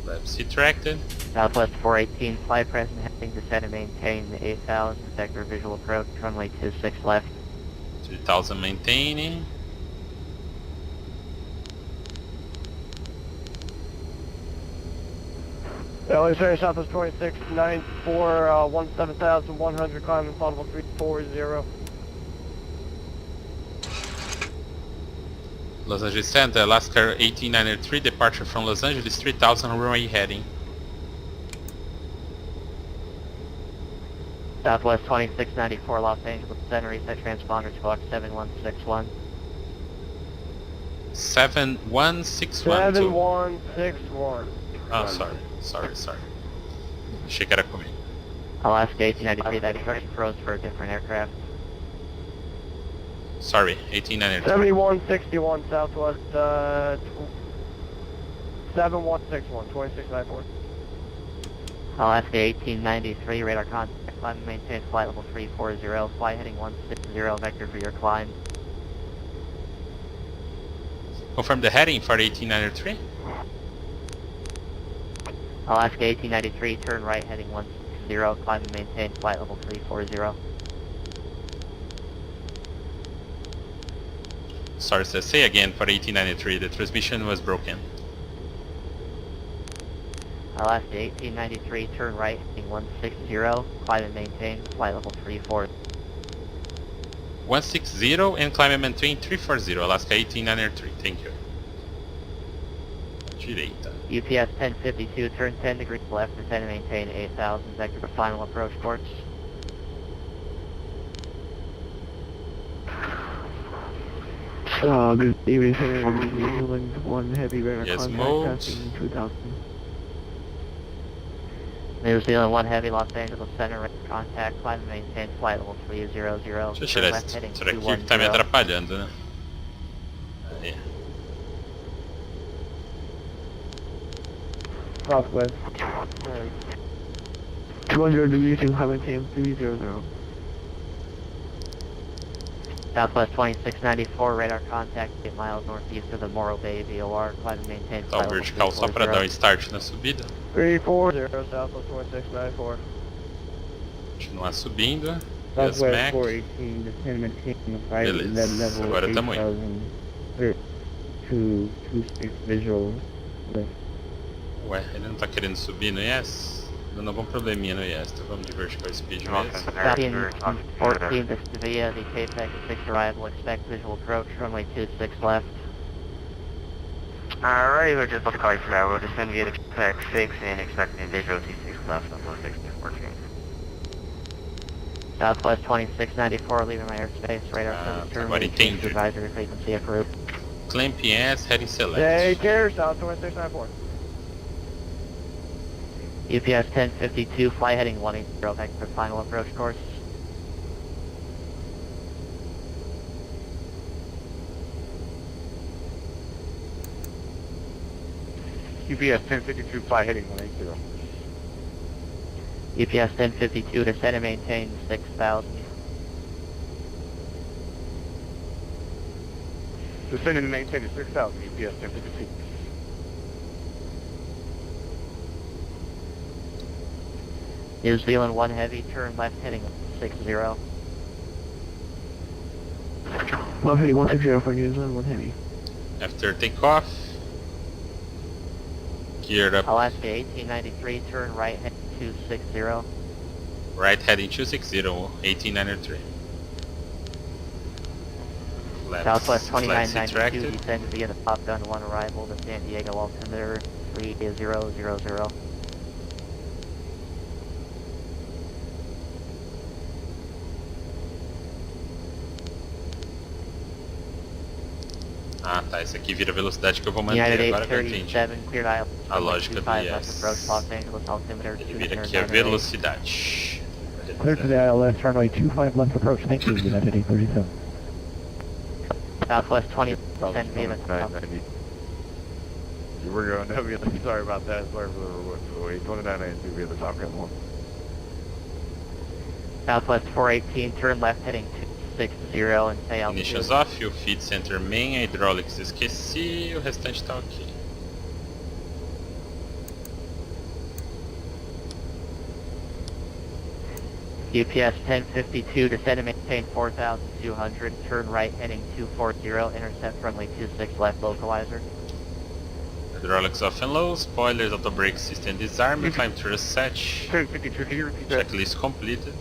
Left tracted. Southwest 418, fly present, heading descend and maintain the 8000, sector visual approach, runway 26 left. 3000 maintaining. LA Southwest 2694, 17,100, climbing possible 340. Los Angeles Center, Alaska 1893, departure from Los Angeles, 3000 runway heading. Southwest 2694, Los Angeles Center, reset transponder to box 7161. 7161. 7161. Oh, sorry. Achei que era comigo. Alaska 1893, that instruction froze for a different aircraft. Sorry, 1893. 7161 Southwest 7161, 2694. Alaska 1893, radar contact, climb and maintain flight level 340, fly heading 160, vector for your climb. Confirm the heading for 1893. Alaska 1893, turn right heading 160, climb and maintain flight level 340. Sorry, sir, say again for 1893, the transmission was broken. Alaska 1893, turn right heading 160, climb and maintain flight level 340. 160 and climb and maintain 340, Alaska 1893, thank you. Direita. UPS 1052, turn 10 degrees left, descend and maintain 8000, vector for final approach course. Good evening, sir. New Zealand 1 heavy radar Yes, contact, mode. passing 2000. New Zealand 1 heavy, Los Angeles Center, right contact, climb and maintain flight level 300, Deixa eu turn tirar left esse heading isso daqui que tá me 210. atrapalhando, né? Aí. Southwest. 200 degrees and climb maintain 300. Southwest 2694, radar contact 8 miles northeast of the Morro Bay VOR, climb and maintain. Tá o vertical só para dar um start na subida. 340, Southwest 2694. Continuar subindo. Southwest Mac. 418, descend and maintain the flight Beleza, level agora tamo indo. 8,026 visual. Ué, ele não tá querendo subir no Yes? Dando algum probleminha no Yes, então vamos de vertical speed mesmo. Falcon 14, this is via the KPEX 6 arrival, expect visual approach, runway 26 left. Alright, we're just calling for now, we'll descend via the KPEX 6 and expecting visual T6 left on 1614. Southwest 2694, leaving my airspace, radar service agora termination, entendi. advisory frequency approved. Clamp Yes, heading select. Take care, Southwest 2694. UPS 1052, fly heading 180, back for final approach course. UPS 1052, fly heading 180. UPS 1052, descend and maintain 6,000. Descend and maintain at 6,000, UPS 1052. New Zealand 1 heavy, turn left heading 60. 150, 160 for New Zealand, 1 heavy. After takeoff. Geared up. Alaska 1893, turn right heading 260. Right heading 260, 1893. Southwest Flaps 2992, retracted. descend via the Top Gun 1 arrival to San Diego altimeter 3000. Ah tá, esse aqui vira a velocidade que eu vou manter, United agora que eu entendi. 837, cleared aisle. A lógica do left Yes. approach Los Angeles altimeter Ele vira aqui a 298. velocidade. Clear to the ILS, runway 25 left approach. Thank you, United 837. Southwest 20, descend via the top. 2990. You were going to be sorry about that. Sorry for the wait. 2992 via the Top Gun 1. Southwest 418, turn left heading 260 and stay altitude. Ignitions off, o feed center main, hydraulics esqueci, o restante tá ok. UPS 1052, descend and maintain 4,200, turn right heading 240, intercept runway 26 left localizer. Hydraulics off and low, spoilers, auto brake system disarm, climb to reset, 1052, can you repeat that? checklist completed.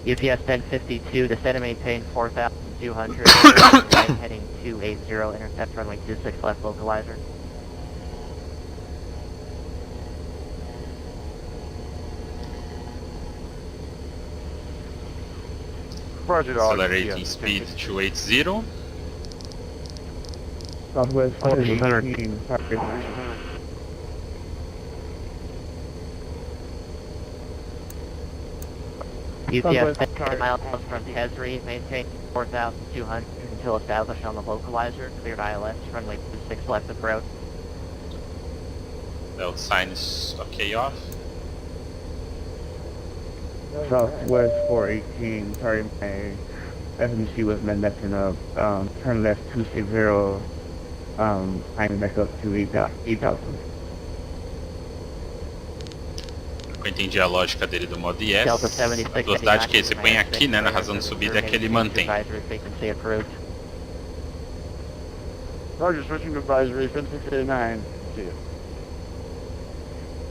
UPS 1052, descend and maintain 4,200, turn right heading 280, intercept runway 26 left localizer. Roger, dog. Accelerating UPS speed 1052. 280. Southwest 418, sorry. UPS 10 miles from Tesri, maintain 4,200 until established on the localizer, cleared ILS, runway 26 left approach. Belt sign is okay off. Southwest 418, sorry, my FMC was messing up. Turn left 260, climbing back up to 8,000. Eu entendi a lógica dele do modo Yes. Delta A 76, velocidade que você põe aqui, né, na razão de subida é que ele mantém. Advisory frequency approved. Roger, switching to advisory, 1069. See ya.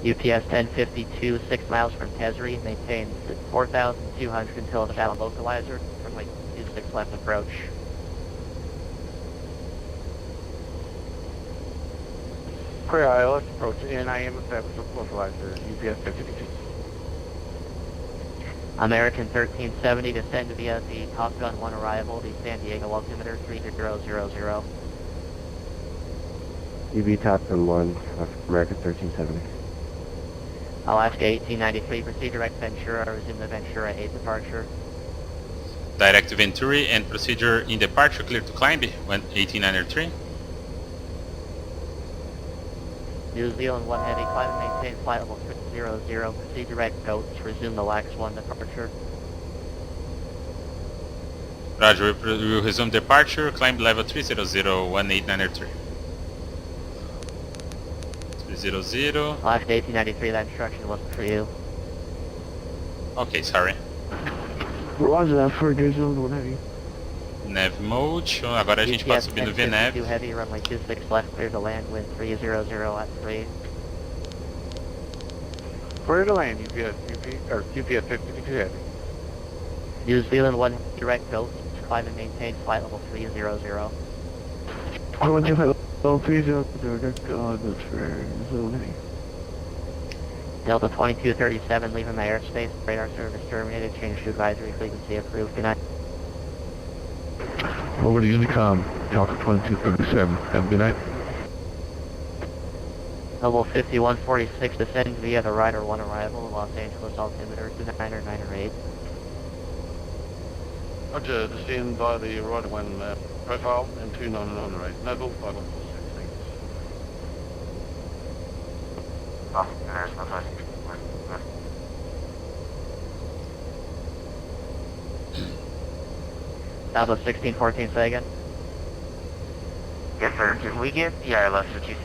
UPS 1052, 6 miles from Tesri, maintain 4,200 until established on localizer, runway 26 left approach. Clear ILS approach, and I am established with localizer, UPS 1052. American 1370, descend via the Top Gun 1 arrival, the San Diego altimeter 3000. UV Top Gun 1, American 1370. Alaska 1893, proceed direct Ventura, resume the Ventura 8 departure. Direct Venturi and procedure in departure, clear to climb, 1893. New Zealand 1 Heavy, climb and maintain flight level 300, proceed direct go to resume the LAX 1 departure. Roger, we will resume departure, climb level 300, 1893. 300. LAX 1893, that instruction wasn't for you. Ok, sorry. Roger that for New Zealand 1 Heavy. Nav mode, agora a gente pode subir no VNAV. Too heavy, runway 26 left, clear to land, wind 300 at 3. Clear to land, QPS 52 heavy. New Zealand 1 direct go, climb and maintain flight level 300. 125 level 300, that's for New Zealand 1 Heavy. Delta 2237, leaving my airspace, radar service terminated, change to advisory frequency approved, good night. Over to Unicom, Delta 2237. Have a good night. Level 5146, descending via the Rider 1 arrival, Los Angeles altimeter 29998. Roger, descend by the Rider 1 profile and 2998. Noble 5146. Oh, there's no flash. Southwest 1614, say again. Yes, sir. Can we get the ILS for 26?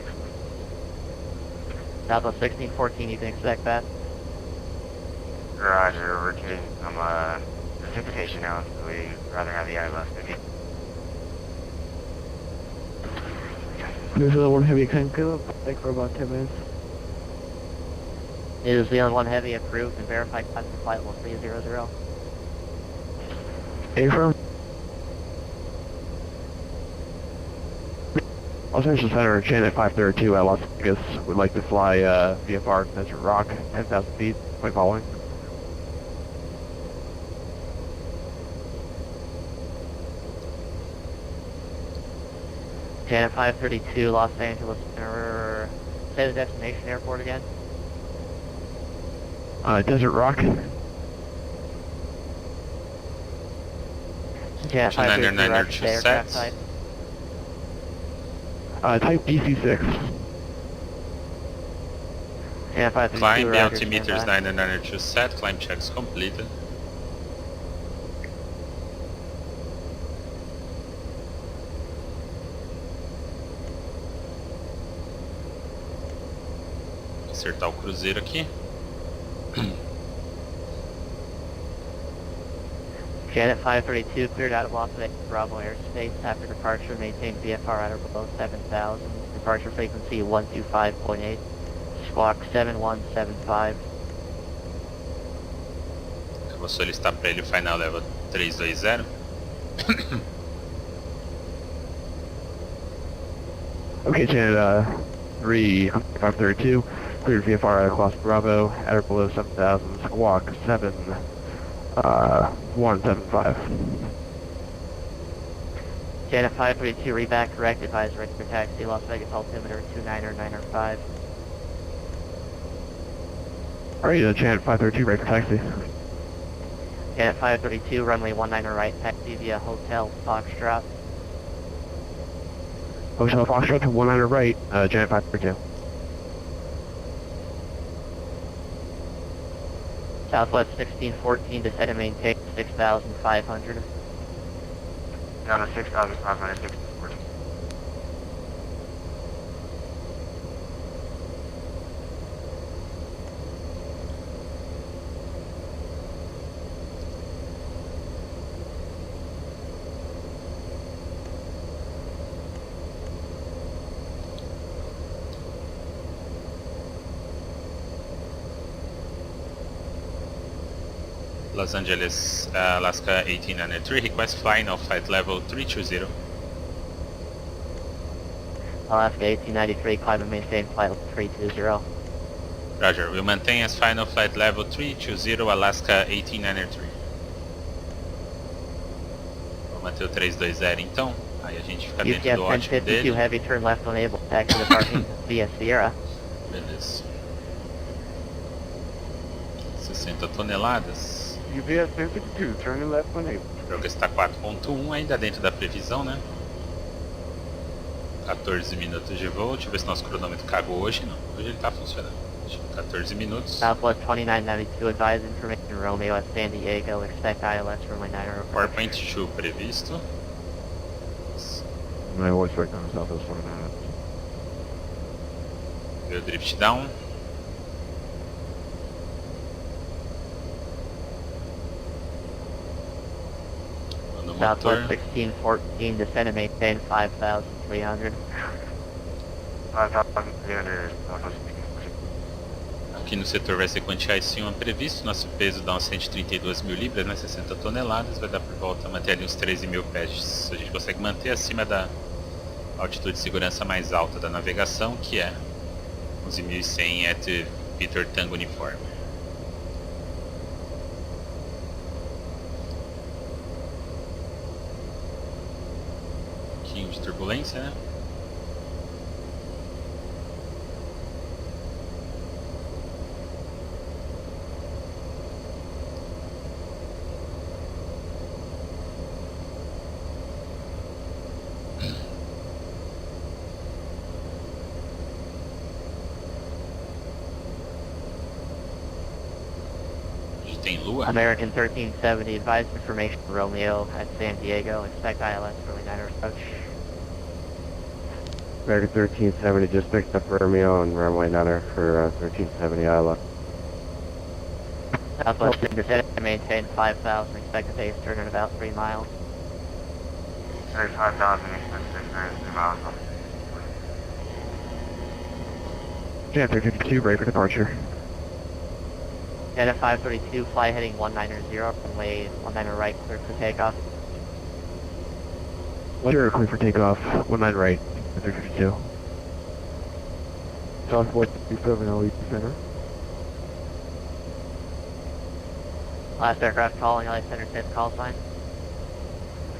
Southwest 1614, you can expect that. Roger, we're getting some precipitation now, so we'd rather have the ILS maybe. New Zealand 1 Heavy, can go up back for about 10 minutes. New Zealand 1 Heavy approved and verified climb to flight level 300. Affirm. Los Angeles Center, Janet 532 at Las Vegas would like to fly VFR Desert Rock, 10,000 feet, point following. Janet 532, Los Angeles Center, say the destination airport again. Desert Rock. Janet 532, roger, the aircraft type. Type DC-6. Janet 532, Climb, roger, altimeters stand by. 992 set, climb checks completed. Acertar o cruzeiro aqui. Janet 532 cleared out of Las Vegas Bravo airspace. After departure, maintain VFR at or below 7,000. Departure frequency 125.8. Squawk 7175. Eu vou solicitar para ele o final level 320. Okay, Janet 532, cleared VFR at Las Bravo at or below 7,000. Squawk 175. Janet 532 reback correct advisory for taxi Las Vegas altimeter 29905. Alright, Janet 532, right for taxi. Janet 532 runway 19 right taxi via Hotel Foxtrot. Hotel Foxtrot to 19 right, Janet 532. Southwest 1614 descend and maintain 6,500. Down to 6,500, 6,400. Los Angeles, Alaska 1893, request flying of flight level 320. Alaska 1893, climb and maintain flight level 320. Roger, we'll maintain as final flight level 320, Alaska 1893. Vou manter o 320 então, aí a gente fica dentro UPS do ótimo 1052 dele. heavy, turn left on able, taxi departing via Sierra. Beleza. 60 toneladas. UPS 1052, turning left when able. O jogo está 4.1, ainda dentro da previsão, né? 14 minutos de voo. Deixa eu ver se nosso cronômetro cagou hoje. Não, hoje ele tá funcionando. 14 minutos. Southwest 2992, advise information Romeo at San Diego, expect ILS runway 90 approach. PowerPoint 2 previsto. My voice right now is Southwest 29. Deu drift down. No motor. Southwest 1614, descend and maintain 5,300. 5,300, Southwest. Aqui no setor vai ser quantiar acima previsto. Nosso peso dá uns 132 mil libras, né? 60 toneladas. Vai dar por volta manter ali uns 13 mil pés. A gente consegue manter acima da altitude de segurança mais alta da navegação, que é 11.100 at Peter Tango Uniforme. Um pouquinho de turbulência, né? Tem lua. American 1370, advise information Romeo at San Diego, expect ILS runway 90 approach. American 1370 just picked up Romeo and runway 90 for 1370 ILS. Southwest descend and maintain 5,000, expect a base turn in about 3 miles. 35,000, expect a base turn in 3 miles. Jan 352, ready for departure. Jet at 532, fly heading 190, runway 19 right, clear for takeoff. Sure, clear for takeoff, 19 right, 352. Southwest 27 LE center. Last aircraft calling, LA Center 10 call sign.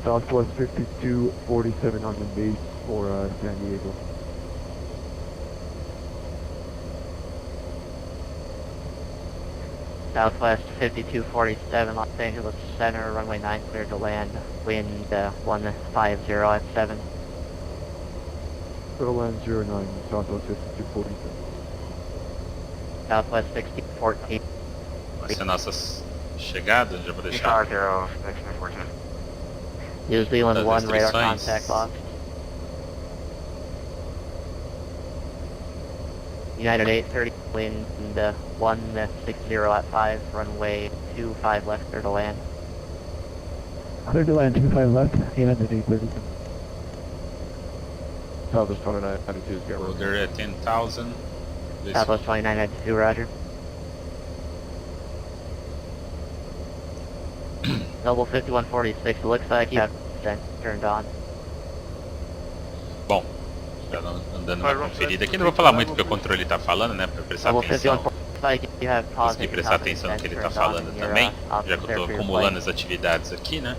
Southwest 5247 on the base for San Diego. Southwest 5247, Los Angeles Center, runway 9 cleared to land, wind 150 at 7. Total land 09, Southwest 5247. Southwest 1614. Essa é a nossa chegada, já vou deixar. 0, 1614. New Zealand Das 1, radar restrições. contact lost. United 830, wind 160 at 5, runway 25 left clear to land. Clear to land, 25 left, United 830. Southwest 2992 is got Rotor at 10,000. Southwest 2992, roger. Noble 5146, looks like you have descent turned on. Bom, já dando uma conferida aqui, não vou falar muito porque o controle está falando, né, para prestar Noble atenção. 5146, you have Consegui prestar atenção no que ele está falando também, já que eu estou acumulando as atividades aqui, né.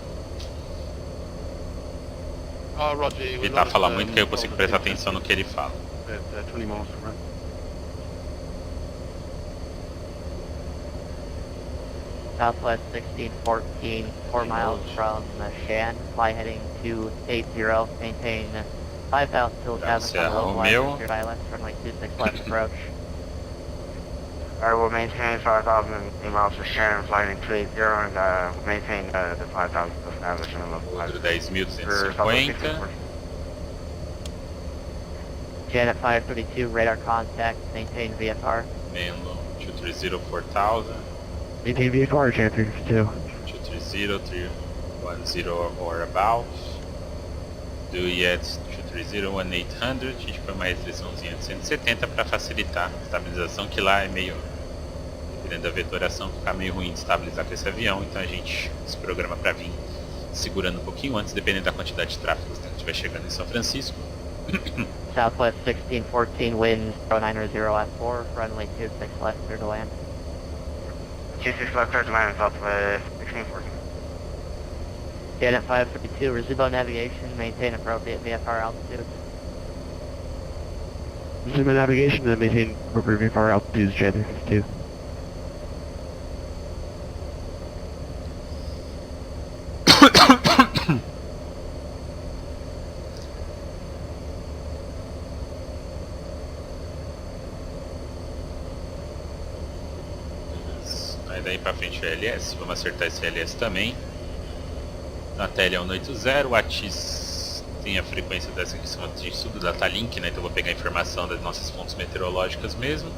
Evitar falar muito que aí eu consigo prestar atenção no que ele fala. 20 miles from right. Southwest 1614, 4 miles from Shan, fly heading 280, maintain 5,000 till cabin Serra low Romeo. cleared ILS, runway 26 left approach. I will maintain 5,000 miles to Shannon, flying 280, and maintain the 5,000 to establish in the local Outro license. 10.250. Janet 532, radar contact, maintain VFR. Menlo 230 4000. Maintain VFR, Jan 352. 230 310 or above. Do yet 230 1800. A gente põe uma restriçãozinha de 170 para facilitar a estabilização, que lá é meio, dependendo da vetoração, fica meio ruim de estabilizar com esse avião, então a gente se programa para vir segurando um pouquinho antes, dependendo da quantidade de tráfego que estiver chegando em São Francisco. Southwest 1614, wind 090 at 4, runway 26 left clear to land. 26 left, clear to land, Southwest 1614. Janet 532, resume navigation, maintain appropriate VFR altitude. Resume navigation and maintain appropriate VFR altitudes, Jan 352. daí pra frente o LS, vamos acertar esse LS também. Na tela é 180, o ATIS tem a frequência dessa aqui, são tudo datalink, né? Então eu vou pegar a informação das nossas fontes meteorológicas mesmo.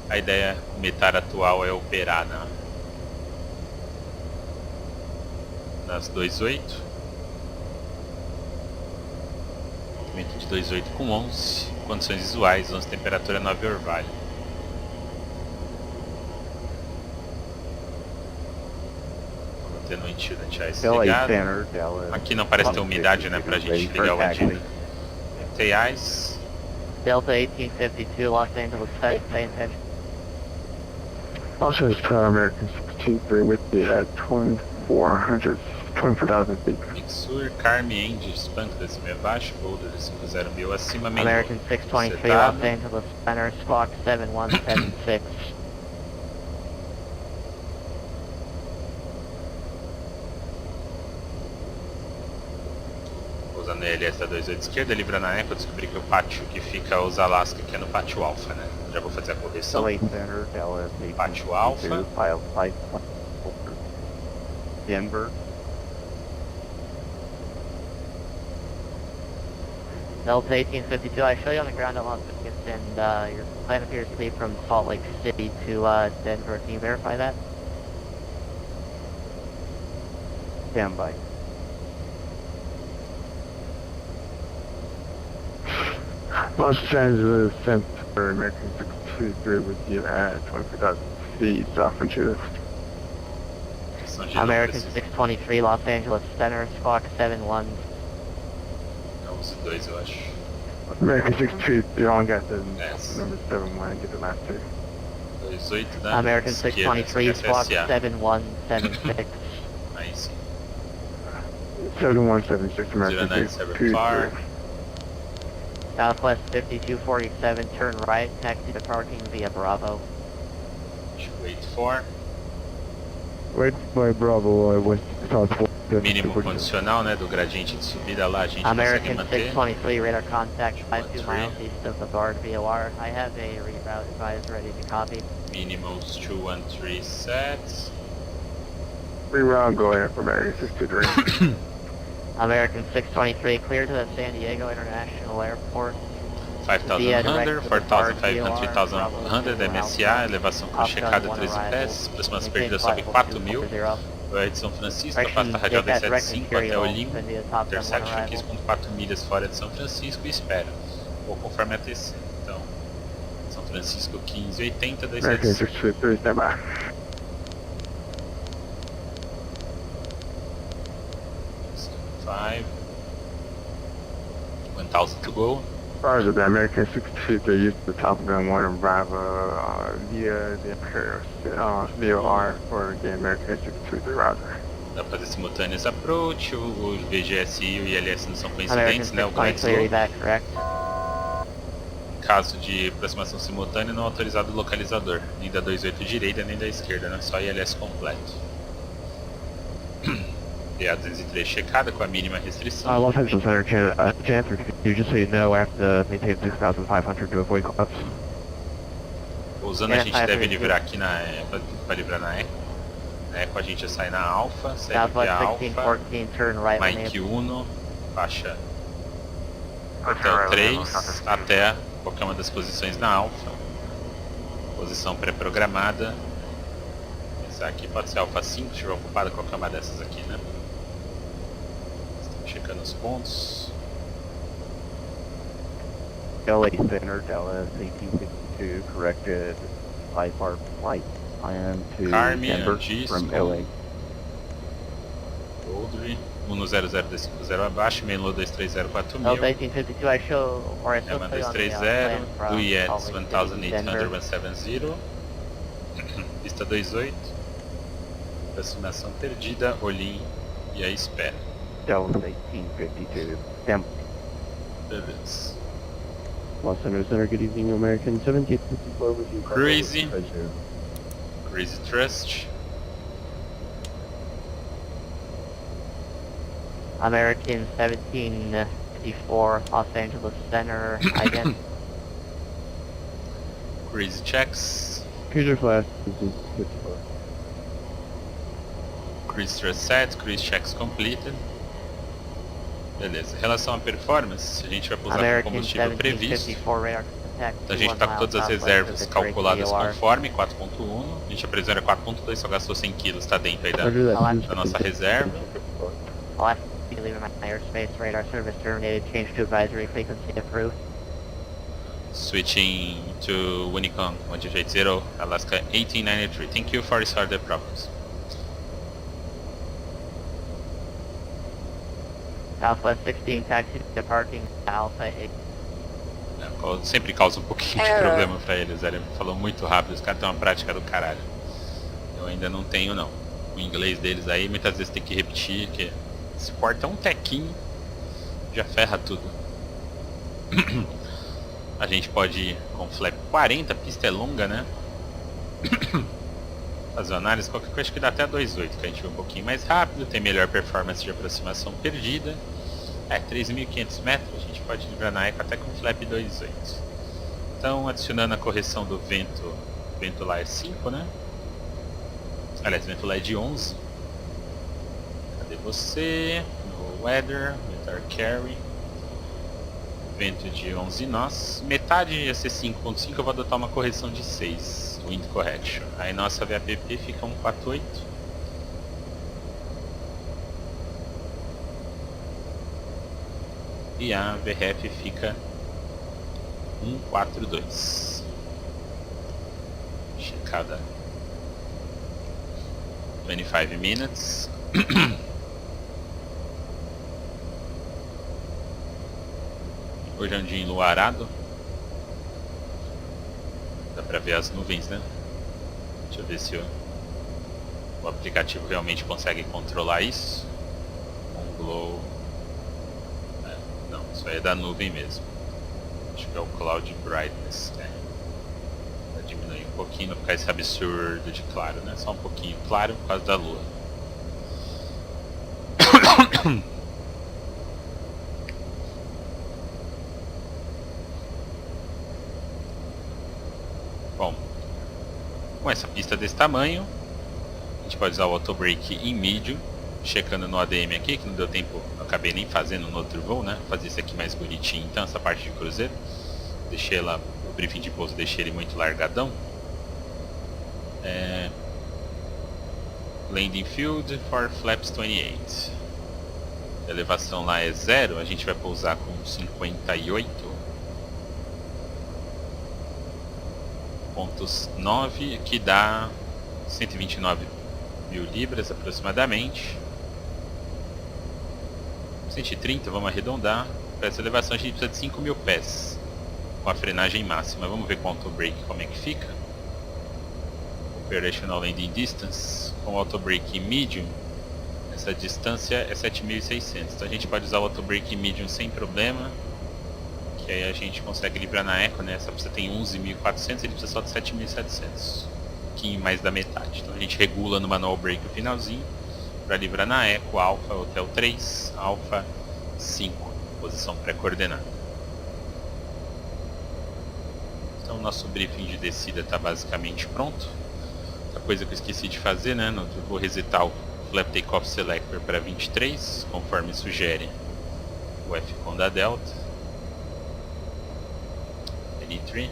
A ideia militar atual é operar nas 2.8. Movimento de 2.8 com 11. Condições visuais, 11 temperatura, 9 orvalho. Mantendo o ventilador ligado. Aqui não parece ter umidade, né, pra gente ligar o ventilador. TIs. Delta 1852, Los Angeles, pay attention. Also, it's American 63 with the 24,000 feet. Mixur, Carme, Andy, Spank, decima abaixo, Boulder, 50.000 acima, main American 623, Los Angeles, center, squawk 7176. Usando a LS da 28 esquerda, livra na eco, descobri que o pátio que fica os Alaska que é no pátio alfa, né? Já vou fazer a correção. Pátio alfa. Denver. Delta 1852, I show you on the ground at Las Vegas, and your plan appears to be from Salt Lake City to Denver. Can you verify that? Stand by. Los Angeles Center, American 623 with you at 24,000 feet off into American 623, Los Angeles Center, squawk 71. Não, os dois eu acho. American 623, you only got the number 71, get the last two. 28 da American esquerda, 623, squawk FSA. 7176. Aí sim. 7176, American 0974. 623. Southwest 5247, turn right, taxi to parking via Bravo. 284. Wait by Bravo, west southwest. Mínimo condicional, né, do gradiente de subida lá a gente consegue American manter. 623, radar contact 52 miles east of the BARD VOR. I have a reroute advised ready to copy. Minimals 213 set. Reroute, go ahead for American 623. American 623, clear to the San Diego International Airport. 5,100, 4,500, 3,100, MSA, elevação com checada 13 pés, aproximação perdida sobe 4.000. Vai de São Francisco, afasta radial 275 até Olimpo, intersection 15,4 milhas fora de São Francisco e espera. Ou conforme a TC. Então, São Francisco 1580, 275. 5, 1,000 to go. Roger, the American 62, they used the Top Gun 1 and Bravo via the Imperial VOR for the American 62, Roger. Dá pra fazer simultâneos approach, o VGSI e o ILS não são coincidentes, né? O Grand Slope. Em caso de aproximação simultânea, não é autorizado o localizador, nem da 28 direita nem da esquerda, né? Só ILS completo. DA203 checada com a mínima restrição. Los Angeles Center, Chancellor, just so you know, I have to maintain 6,500 to avoid collapse. Pousando a gente deve livrar aqui na ECO, para livrar na ECO. Na ECO a gente já sai na Alfa, segue via Alfa, Mike 1, faixa até o 3, até qualquer uma das posições na Alfa. Posição pré-programada. Essa aqui pode ser Alfa 5, se estiver ocupada qualquer uma dessas aqui, né? Checando os pontos. LA Center, Dallas 1852, corrected 5-hour flight. I am to Carme, Denver Andy, from LA. Boulder, 100 abaixo, main load 2304000. Delta 1852, I show, or I show Ema you on the plan 230, from do IETS Salt Lake City, Denver. 18870. Pista 28. Aproximação perdida, Olim e a espera. Delta 1852, Denver. Beleza. Los Angeles Center, good evening, American 1754 with you. Crazy. Crazy Trust. American 1754, Los Angeles Center, ident. Crazy Checks. Cruiser Flash 54. Cruise Thrust set, Cruise checks completed. Beleza, em relação à performance, a gente vai pousar com o American combustível previsto. 1754 radar contact. Então a gente 21 está com miles todas as southwest reservas of the correct calculadas VOR. conforme, 4.1. A gente a previsão era 4.2, só gastou 100 kg, está dentro aí Roger that. da nossa reserva. I'll ask you to leave my airspace. Radar service terminated. Change to advisory frequency approved. Switching to Unicom 1280, Alaska 1893. Thank you for resolving the problems. Southwest 16 taxi departing Alpha 8. Sempre causa um pouquinho de problema pra eles, ele falou muito rápido, os caras têm uma prática do caralho. Eu ainda não tenho não. O inglês deles aí muitas vezes tem que repetir, que se corta um tequinho, já ferra tudo. A gente pode ir com flap 40, a pista é longa, né? Fazer uma análise, qualquer coisa que dá até 2.8, que a gente vai um pouquinho mais rápido, tem melhor performance de aproximação perdida. 3.500 metros, a gente pode livrar na eco até com flap 2.8. Então, adicionando a correção do vento, o vento lá é 5, né? Aliás, o vento lá é de 11. Cadê você? No weather, weather carry. Vento de 11 nós. Metade ia ser 5.5, eu vou adotar uma correção de 6. Wind correction. Aí nossa VAPP fica 148. E a VRF fica 142. Checada 25 minutes. Hoje é um dia enluarado. Dá pra ver as nuvens, né? Deixa eu ver se o aplicativo realmente consegue controlar isso. Um glow. Não, isso aí é da nuvem mesmo. Acho que é o Cloud Brightness. Vai diminuir um pouquinho, não ficar esse absurdo de claro, né? Só um pouquinho claro por causa da lua. Bom, com essa pista desse tamanho, a gente pode usar o auto brake em medium, checando no ADM aqui, que não deu tempo, eu acabei nem fazendo no outro voo, né? Vou fazer isso aqui mais bonitinho, então, essa parte de cruzeiro. Deixei lá, o briefing de pouso, deixei ele muito largadão. Landing field for flaps 28. A elevação lá é 0, a gente vai pousar com 58.9, que dá 129 mil libras aproximadamente. 130, vamos arredondar. Para essa elevação a gente precisa de 5 mil pés com a frenagem máxima. Vamos ver com o auto brake como é que fica. Operational landing distance com o auto brake medium. Essa distância é 7.600. Então a gente pode usar o auto brake medium sem problema, que aí a gente consegue livrar na eco, né? Essa pista tem 11.400, ele precisa só de 7.700, um pouquinho mais da metade. Então a gente regula no manual brake no finalzinho para livrar na eco, alfa hotel 3, alfa 5, posição pré-coordenada. Então o nosso briefing de descida está basicamente pronto. Outra coisa que eu esqueci de fazer, né? Eu vou resetar o Flap Takeoff Selector para 23, conforme sugere o FCON da Delta. L3.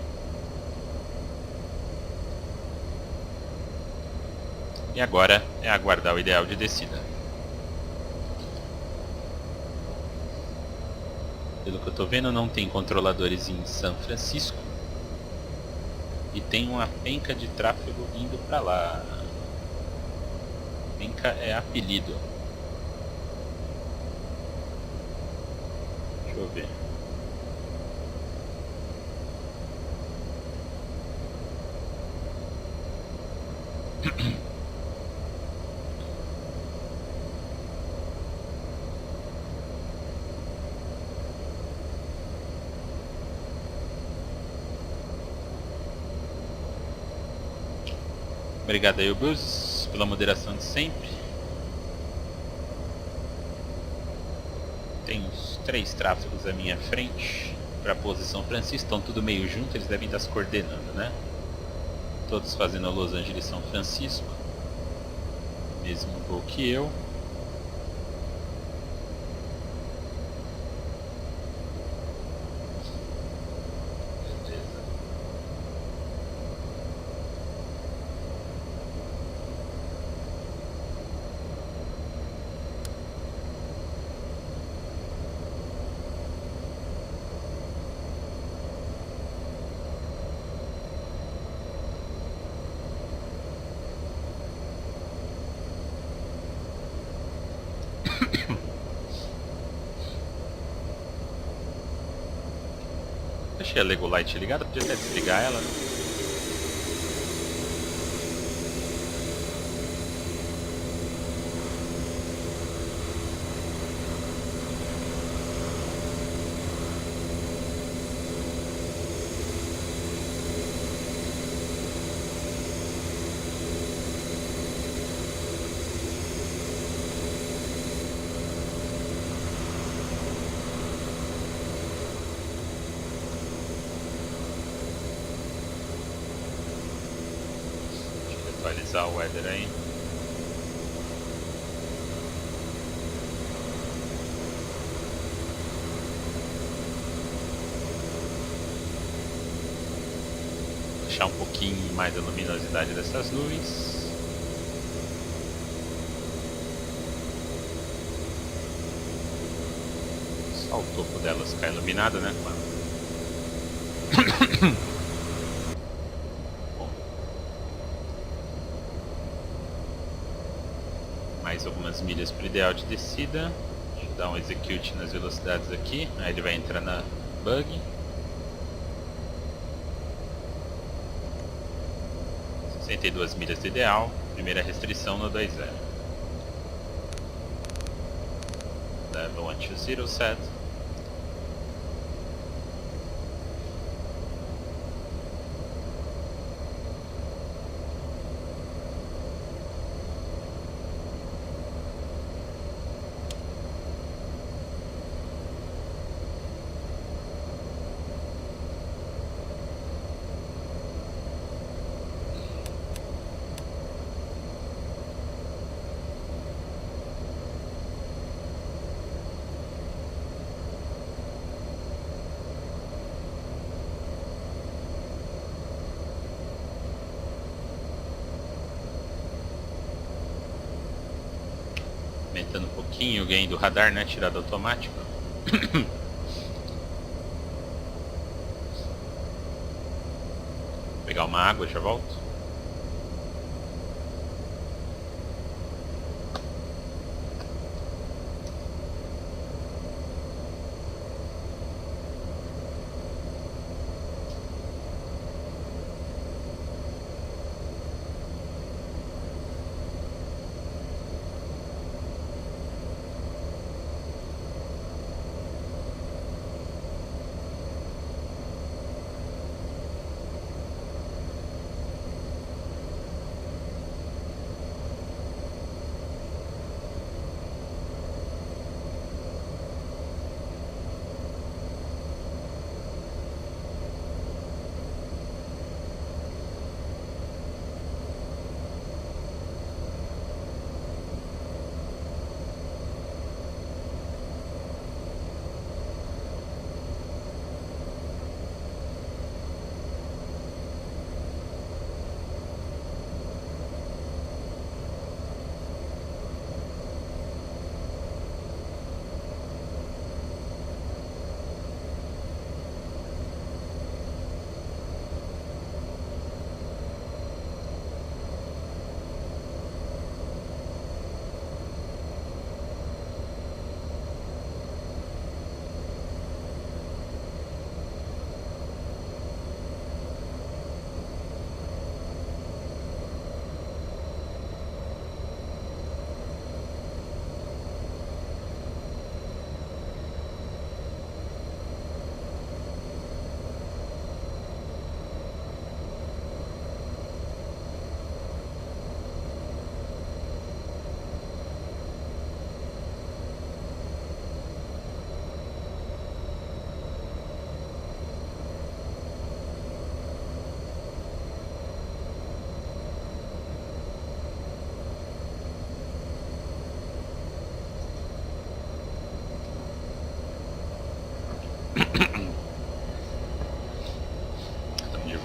E agora é aguardar o ideal de descida. Pelo que eu estou vendo, não tem controladores em São Francisco. E tem uma penca de tráfego indo para lá. Penca é apelido. Deixa eu ver. Obrigado aí, Buzz, pela moderação de sempre. Tem uns 3 tráfegos à minha frente para a posição Francisco, estão tudo meio junto, eles devem estar se coordenando, né? Todos fazendo a Los Angeles São Francisco. Mesmo voo que eu. Deixei a Lego Light ligada, podia até desligar ela, né? Atualizar o weather aí. Deixar um pouquinho mais a luminosidade dessas nuvens. Só o topo delas ficar iluminado, né? Mais algumas milhas para o ideal de descida. Deixa eu dar um execute nas velocidades aqui. Aí ele vai entrar na bug. - 62 milhas do ideal. Primeira restrição no 20. Level 120 set. Aumentando um pouquinho o gain do radar, né? Tirado automático. Vou pegar uma água, já volto.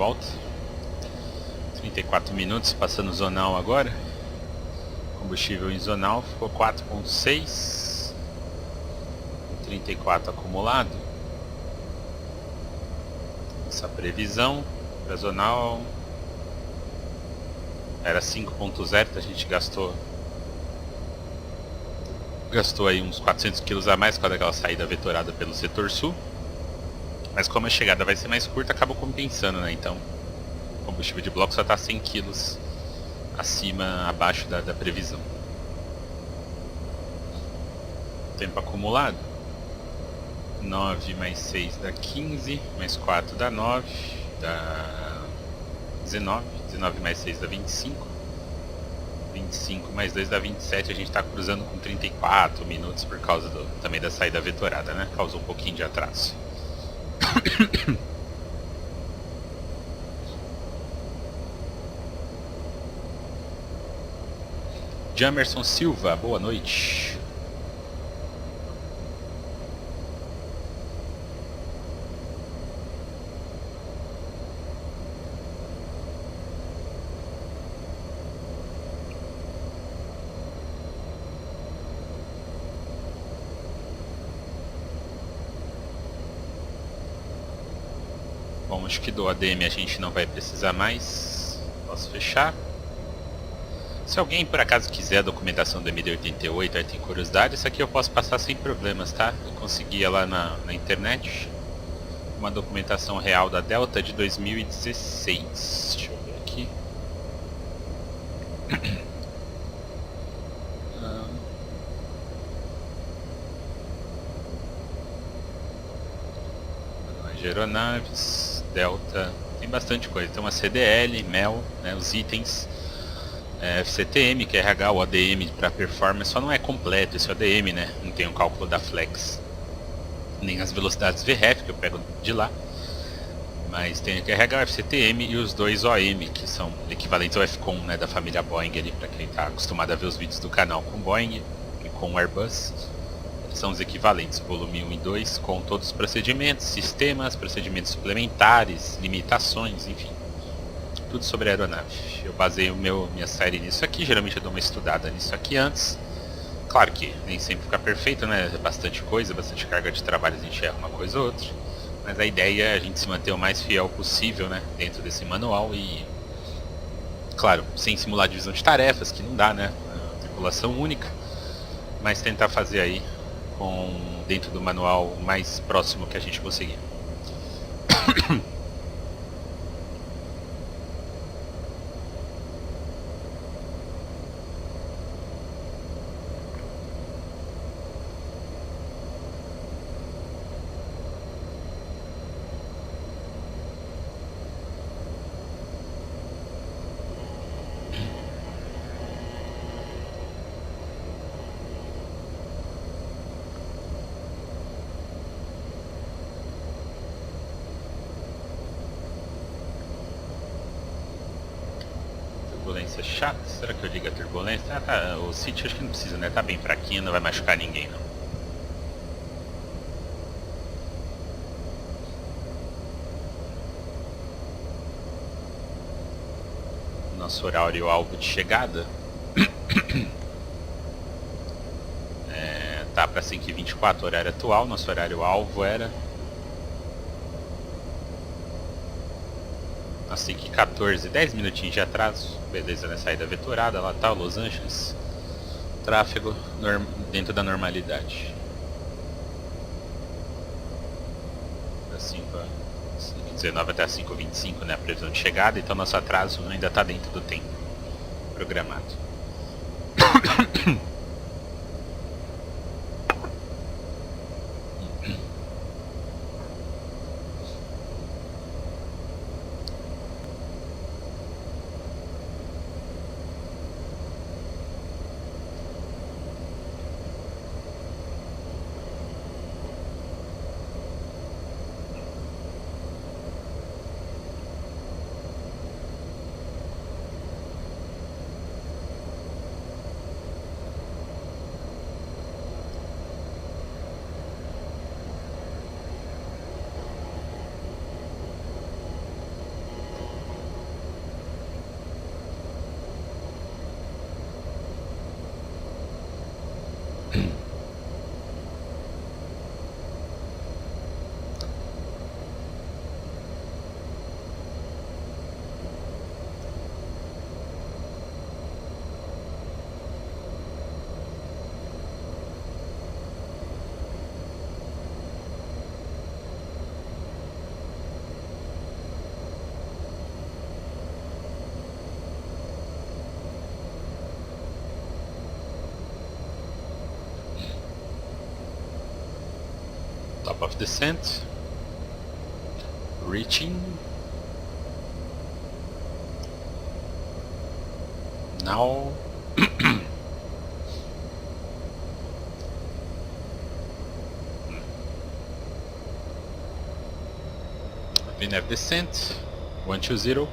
volta. 34 minutos, passando zonal agora. Combustível em zonal ficou 4.6. 34 acumulado. Essa previsão para zonal era 5.0, então a gente gastou aí uns 400 kg a mais por causa daquela saída vetorada pelo setor sul. Mas como a chegada vai ser mais curta, acaba compensando, né? Então o combustível de bloco só está 100 kg abaixo da previsão. Tempo acumulado: 9 mais 6 dá 15, mais 4 dá 9, dá 19, 19 mais 6 dá 25, 25 mais 2 dá 27, a gente está cruzando com 34 minutos por causa também da saída vetorada, né? Causou um pouquinho de atraso. Jamerson Silva, boa noite. Bom, acho que do ADM a gente não vai precisar mais. Posso fechar. Se alguém por acaso quiser a documentação do MD88, aí tem curiosidade, isso aqui eu posso passar sem problemas, tá? Eu consegui lá na internet uma documentação real da Delta de 2016. Deixa eu ver aqui. Aeronaves, Delta, tem bastante coisa. Tem uma CDL, MEL, né, os itens. FCTM, que é RH, o ADM para performance, só não é completo esse ADM, né? Não tem o cálculo da flex, nem as velocidades VREF, que eu pego de lá. Mas tem o RH, o FCTM e os dois OM, que são equivalentes ao FCOM, né, da família Boeing ali, para quem está acostumado a ver os vídeos do canal com Boeing e com Airbus. São os equivalentes, volume 1 e 2, com todos os procedimentos, sistemas, procedimentos suplementares, limitações, enfim. Tudo sobre a aeronave. Eu baseio minha série nisso aqui, geralmente eu dou uma estudada nisso aqui antes. Claro que nem sempre fica perfeito, né? Bastante coisa, bastante carga de trabalho, a gente erra uma coisa ou outra. Mas a ideia é a gente se manter o mais fiel possível, né? Dentro desse manual e... Claro, sem simular divisão de tarefas, que não dá, né? Tripulação única. Mas tentar fazer aí dentro do manual o mais próximo que a gente conseguir. Turbulência chata, será que eu ligo a turbulência? Ah, tá, o sítio acho que não precisa, né? Tá bem fraquinho, não vai machucar ninguém não. Nosso horário alvo de chegada tá para 5h24 horário atual, nosso horário alvo era às 5h14, 10 minutinhos de atraso, beleza, né? Saída vetorada, lá tá, Los Angeles, tráfego dentro da normalidade. Das 5h19 até as 5h25, né, a previsão de chegada, então nosso atraso ainda está dentro do tempo programado. Top of descent. Reaching. Now. VNAV descent. 120.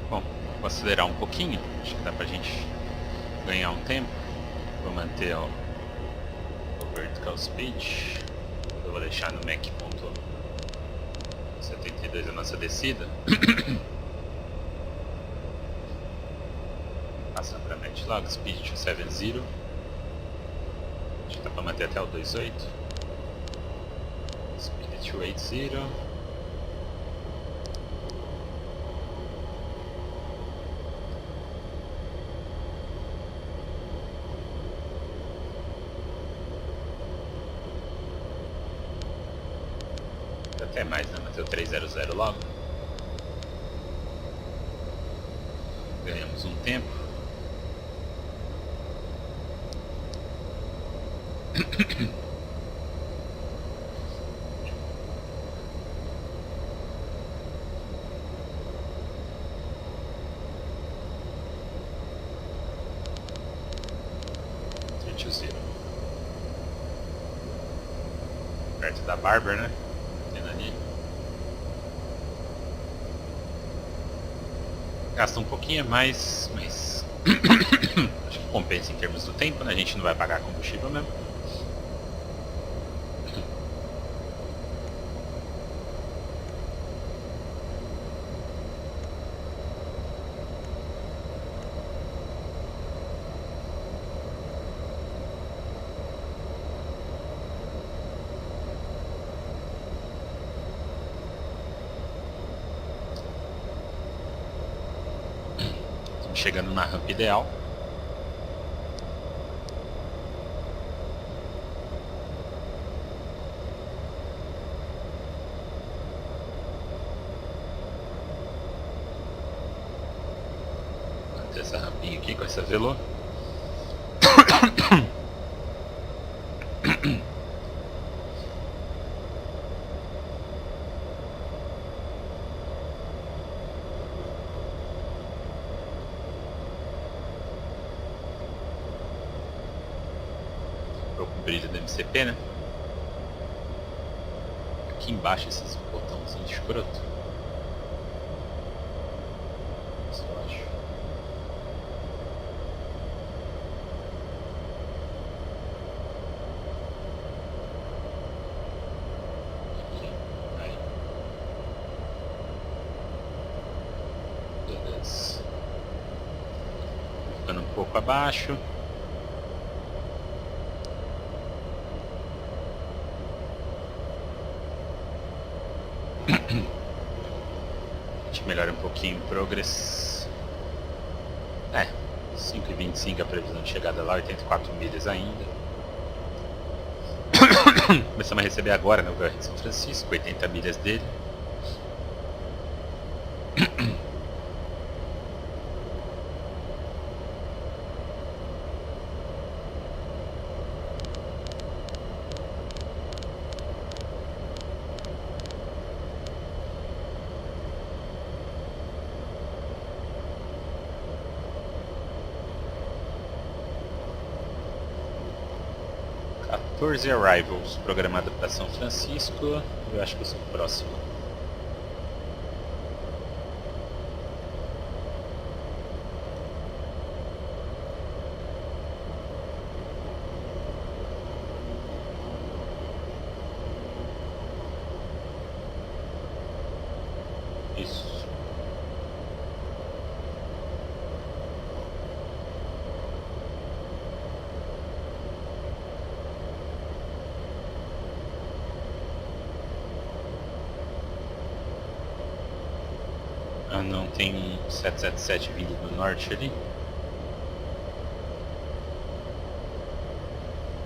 Bom, vou acelerar um pouquinho, acho que dá pra gente ganhar um tempo. Vou manter o vertical speed. Eu vou deixar no Mac.72 a nossa descida. Passar para Matlog, speed 270. Acho que dá pra manter até o 28. Speed 280. Até mais, né? Manter o 300 logo. Ganhamos um tempo. Perto da Barber, né? Ali. Gasta um pouquinho mais, mas acho que compensa em termos do tempo, né? A gente não vai pagar combustível mesmo. Chegando na rampa ideal. Manter essa rampinha aqui com essa velo. O brilho do MCP, né? Aqui embaixo esses botãozinhos escroto. Isso eu acho. Aqui. Aí. Beleza. Ficando um pouco abaixo. A gente melhora um pouquinho o progress. 5h25 a previsão de chegada lá, 84 milhas ainda. Começamos a receber agora, né, o VR de São Francisco, 80 milhas dele. Arrivals programada para São Francisco. Eu acho que eu sou o próximo. Isso. Ah não, tem um 777 vindo do norte ali.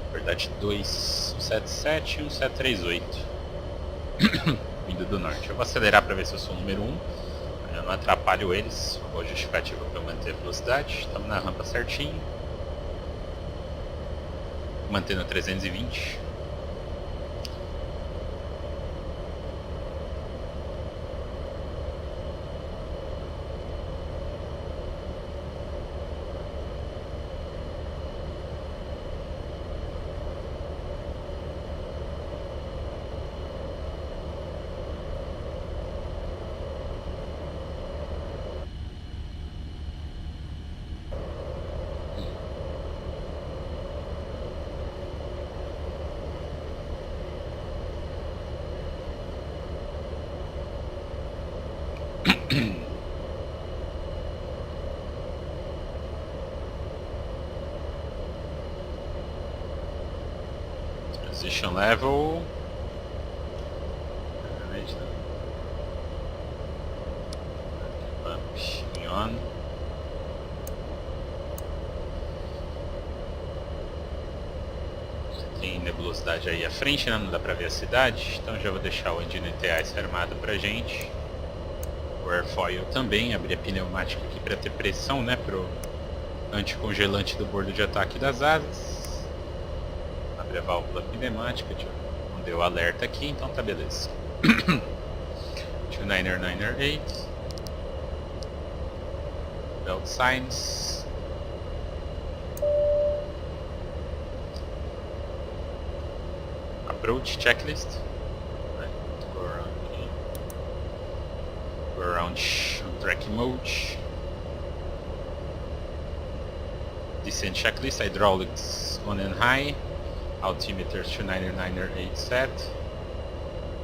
Na verdade, dois, um 77 e um 738 vindo do norte. Eu vou acelerar para ver se eu sou o número 1. Eu não atrapalho eles. Boa justificativa para eu manter a velocidade. Estamos na rampa certinho. Mantendo 320. Transition level. Pumping on. Tem nebulosidade aí à frente, né? Não dá pra ver a cidade, então já vou deixar o engine TAS armado pra gente. O airfoil também, abrir a pneumática aqui para ter pressão, né, pro anticongelante do bordo de ataque das asas. Abre a válvula pneumática, não deu alerta aqui, então tá beleza. 29998. Belt signs. Approach checklist. Around track mode. Descent checklist, hydraulics on and high, altimeter 29998 set,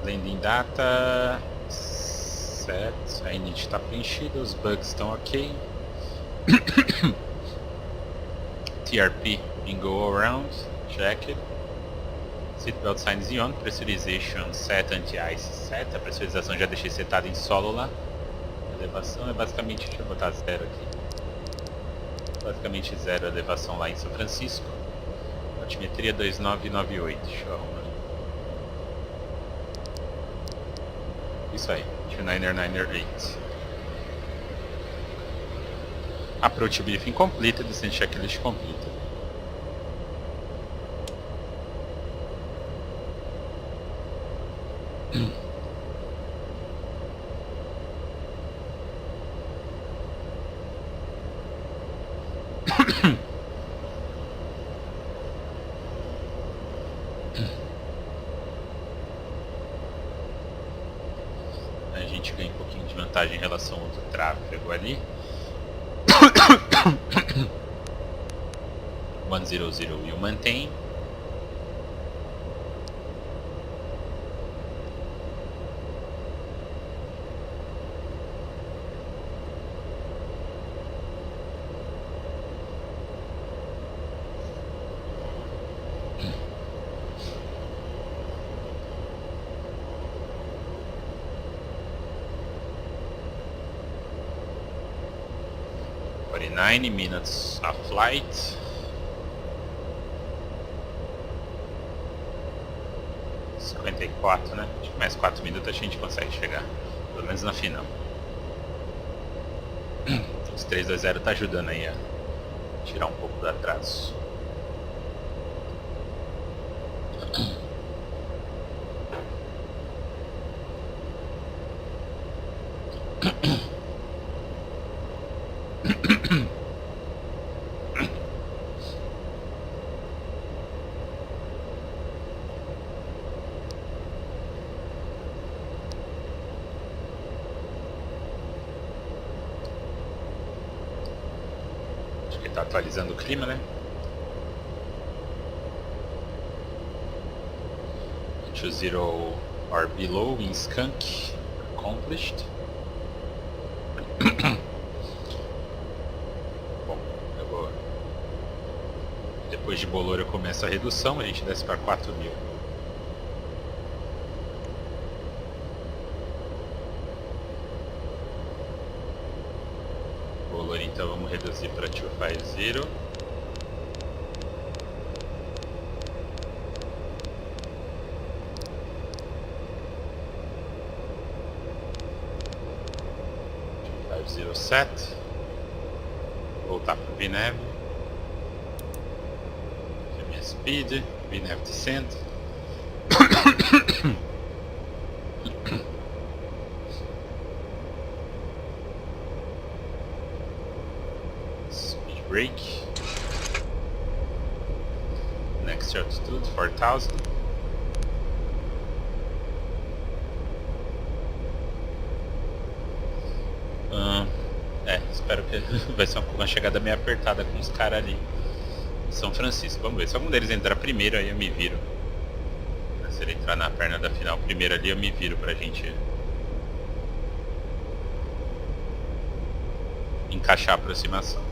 landing data set, a init está preenchida, os bugs estão ok. TRP bingo around, check it. Seatbelt signs on, pressurization set, anti-ice set, a pressurização já deixei setada em solo lá. A elevação é basicamente, deixa eu botar 0 aqui. Basicamente 0 a elevação lá em São Francisco. Altimetria 2998, deixa eu arrumar. Isso aí, 29998. Approach briefing completa, descent checklist completa. A gente ganha um pouquinho de vantagem em relação ao outro tráfego ali. 100 will mantém. 49 minutes a flight. Né? Acho que mais 4 minutos a gente consegue chegar. Pelo menos na final. Os 320 tá ajudando aí a tirar um pouco do atraso. Acho que ele tá atualizando o clima, né? 20 or below in skunk accomplished. Bom, eu vou... Depois de Bolor eu começo a redução, a gente desce para 4.000. Bolor então vamos reduzir para 250. Zero set, voltar para o VNAV, minha speed, VNAV descend. Speed brake, next altitude 4000. Espero que vai ser uma chegada meio apertada com os caras ali em São Francisco. Vamos ver, se algum deles entrar primeiro aí eu me viro. Se ele entrar na perna da final primeiro ali eu me viro pra gente encaixar a aproximação.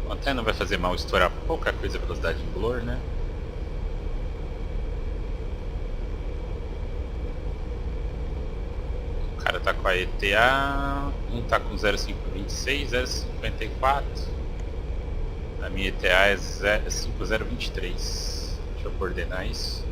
Até não vai fazer mal estourar pouca coisa a velocidade de Bolor, né? O cara tá com a ETA, um tá com 0,526, 0,54. A minha ETA é 5023. Deixa eu coordenar isso.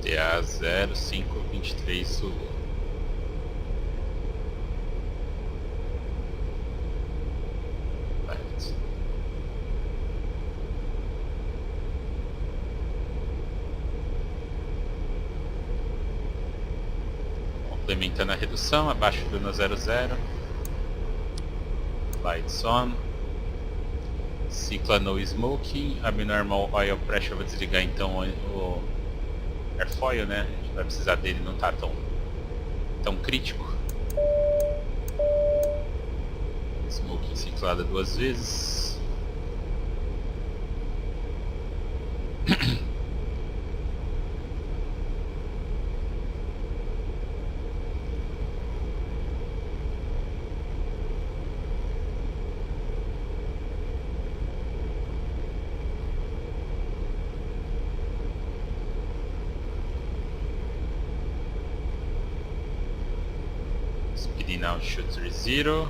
ETA 0523 Zulu. Right. Complementando a redução, abaixo do no 00. Lights on. Cicla no smoking. Abnormal oil pressure, vou desligar então o airfoil, né? A gente vai precisar dele, não tá tão crítico. Smoking ciclada 2 vezes. Speeding out shooter 0.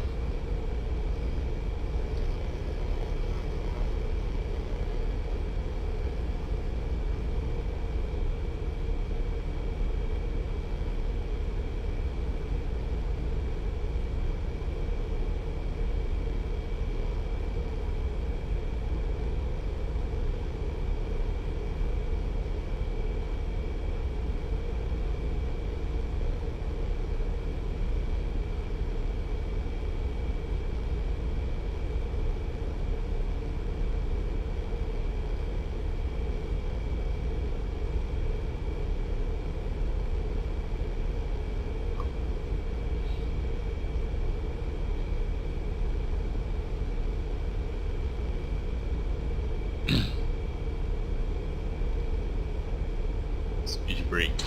brake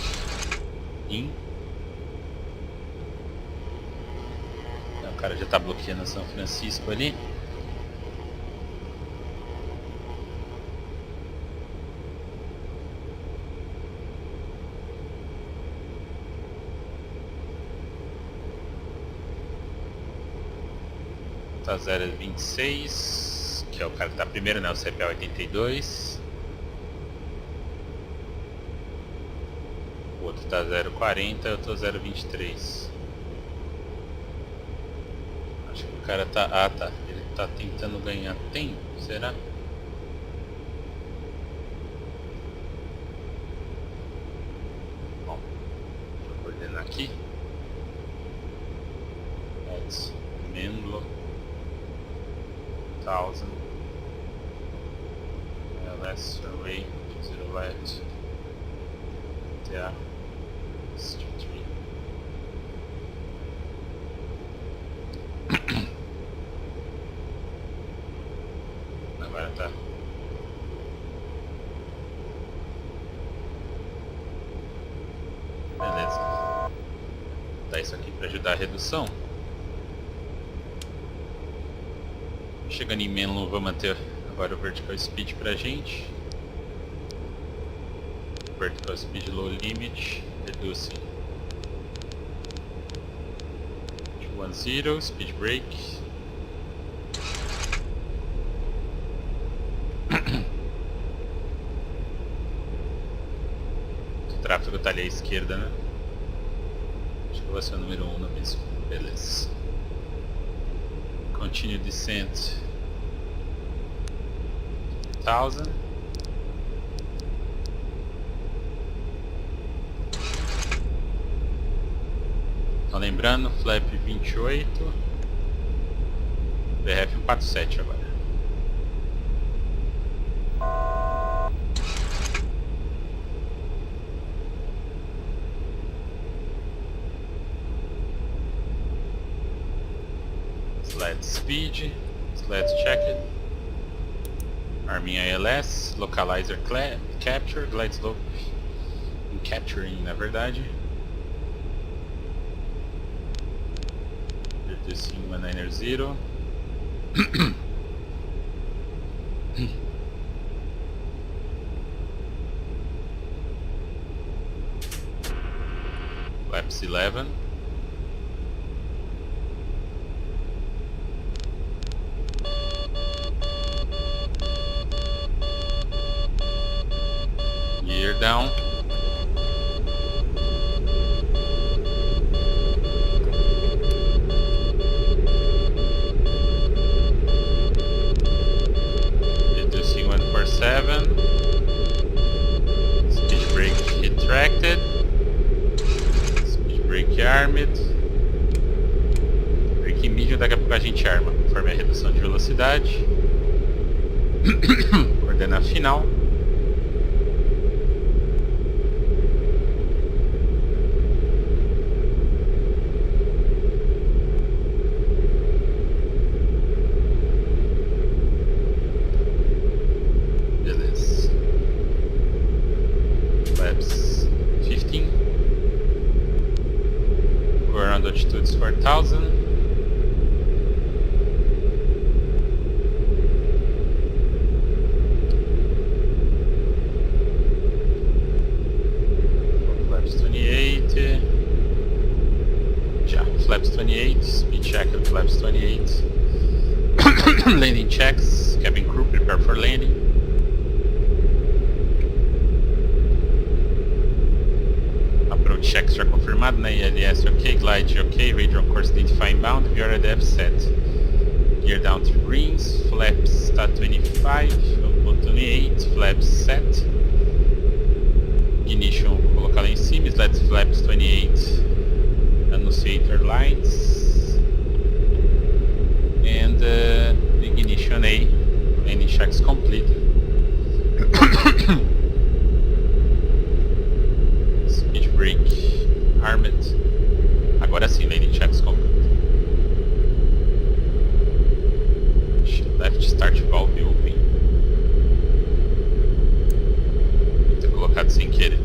in. Então, o cara já está bloqueando a São Francisco ali. Tá 026, que é o cara que tá primeiro, né? O CPA82. O outro tá 040, eu tô 023. Acho que o cara tá... Ah, tá. Ele tá tentando ganhar tempo, será? Bom, deixa eu coordenar aqui. Menlo 1000 LS array 0 left TA 63. Agora tá. Beleza. Dá isso aqui para ajudar a redução. Chegando em Menlo, vou manter agora o vertical speed pra gente. Vertical speed low limit, reducing. 210, speed brake. O tráfego tá ali à esquerda, né? Acho que vai ser o número 1 na mesma. Beleza. Continue descent 1000. Então lembrando, flap 28, BRF 147 agora. Sled speed, sled checked. Arming ALS, localizer capture, glide slope capturing na verdade. Reducing 190. Flaps 11. Gear down. Reducing 147. Speed brake retracted. Speed brake armed. Brake medium, daqui a pouco a gente arma, conforme a redução de velocidade. Coordenar final. Altitudes 4000. Flaps 28. Já, flaps 28, speed check of flaps 28. Landing checks, cabin crew prepare for landing. Approach checks já confirmado, né? ILS ok, glide ok, radio on course identifying bound, VRDF set. Gear down to greens, flaps está 25, 1.28, flaps set. Ignition vou colocar lá em cima, sled flaps 28, annunciator lights. And ignition A, landing checks completed. Speed brake armed. Agora sim, landing checks complete. Left start valve open. Vou ter colocado sem querer.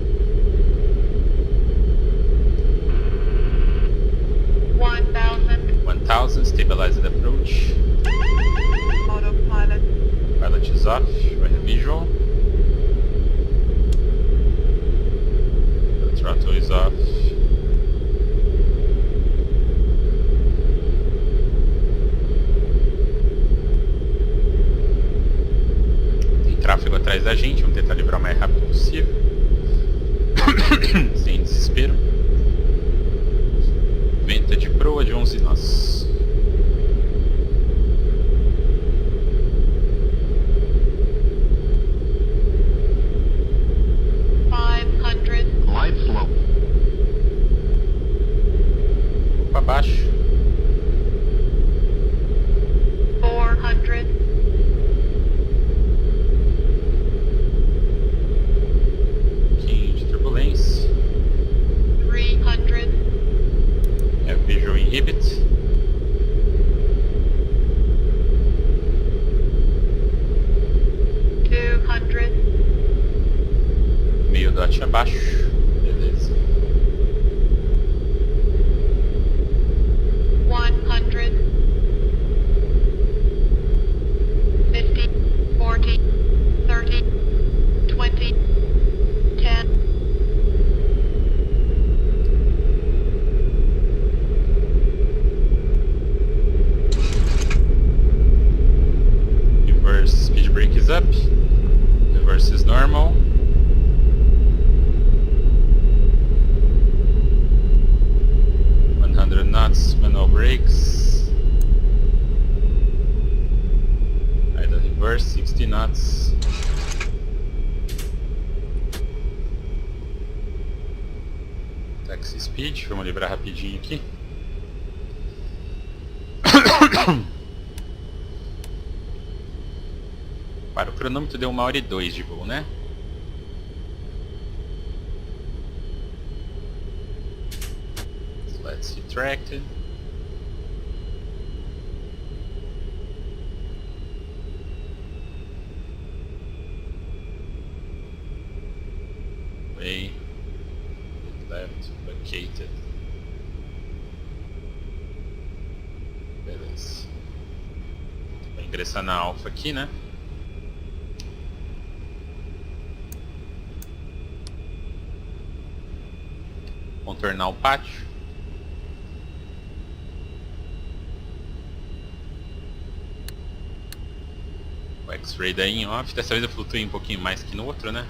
visual. The throttle is off. Tem tráfego atrás da gente, vamos tentar livrar o mais rápido possível. Sem desespero. Venta de proa de 11 nós. Light slope. Para baixo. 400. Pouquinho de turbulência. 300. É visual inhibit. Meio dot abaixo. Beleza. 100. 50. 40. 30. 20. 10. Reverse speed brake is up. Reverse is normal. Knots, manual brakes. Idle reverse, 60 knots. Taxi speed, vamos livrar rapidinho aqui. Para, o cronômetro deu 1h02 de voo, né? Let's retract it. Way, left, vacated. Beleza. Vou ingressar na alfa aqui, né? Contornar o pátio. O X-Ray daí em off. Dessa vez eu flutuei um pouquinho mais que no outro, né?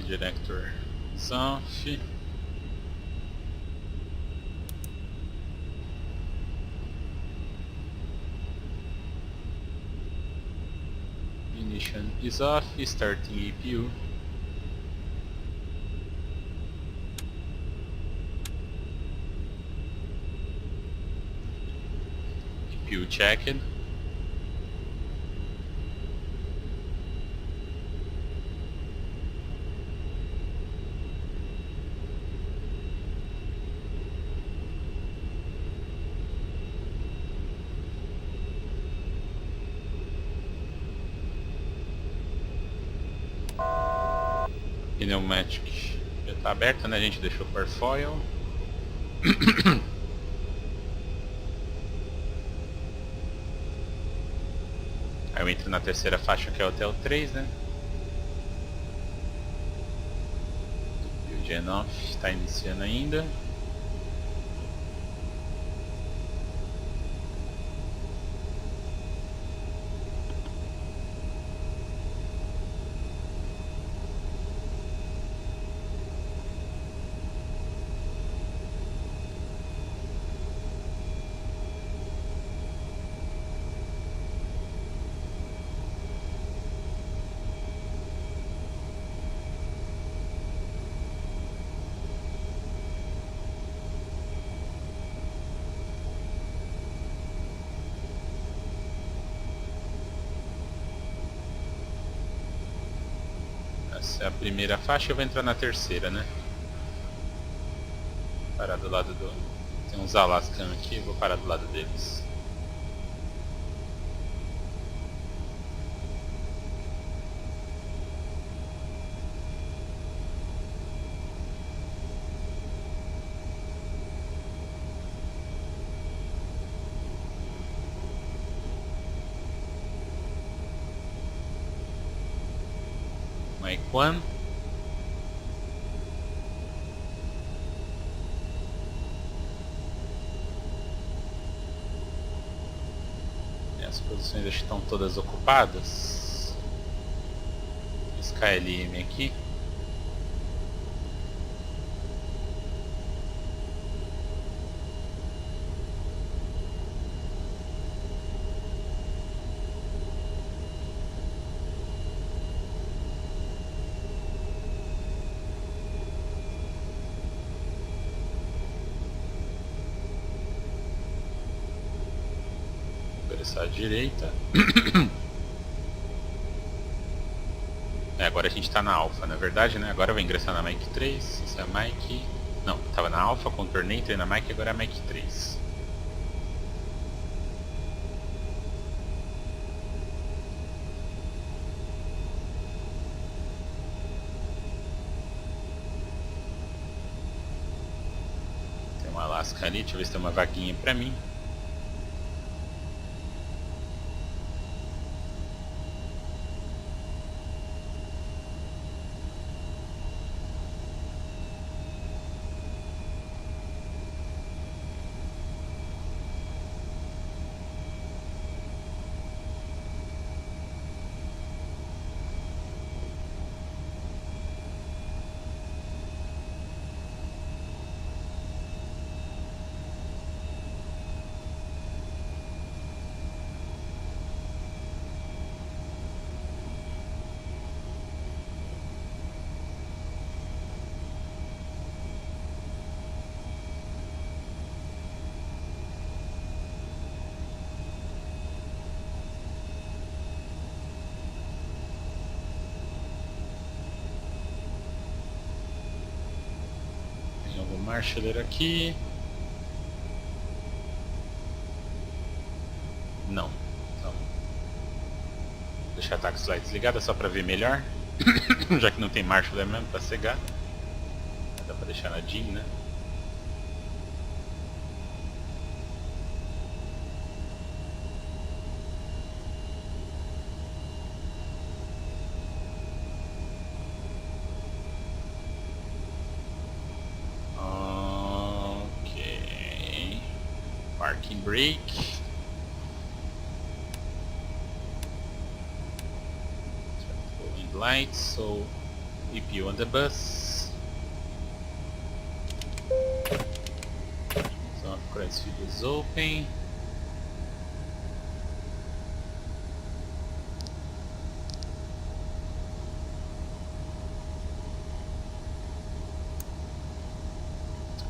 Director is off. Ignition is off, starting APU. APU checked. Pneumatic já está aberta, né? A gente deixou por foil. Aí eu entro na terceira faixa, que é o Hotel 3, né? E o Gen off está iniciando ainda. Essa é a primeira faixa, eu vou entrar na terceira, né? Parar do lado do... Tem uns Alaskan aqui, vou parar do lado deles. Mic 1. E as posições acho que estão todas ocupadas. Esse KLM aqui. À direita. Agora a gente está na Alpha, na verdade, né? Agora eu vou ingressar na Mic 3. Essa é a Mic. Não, estava na Alpha, contornei, entrei na Mic, agora é a Mic 3. Tem uma Alaska ali, deixa eu ver se tem uma vaguinha pra mim. Marshaller aqui. Não. Então, vou deixar a tax light desligada só para ver melhor. Já que não tem Marshaller mesmo para cegar. Dá para deixar na DIN, né? Parking brake. Wind lights, so EPU on the bus. So of course feed is open.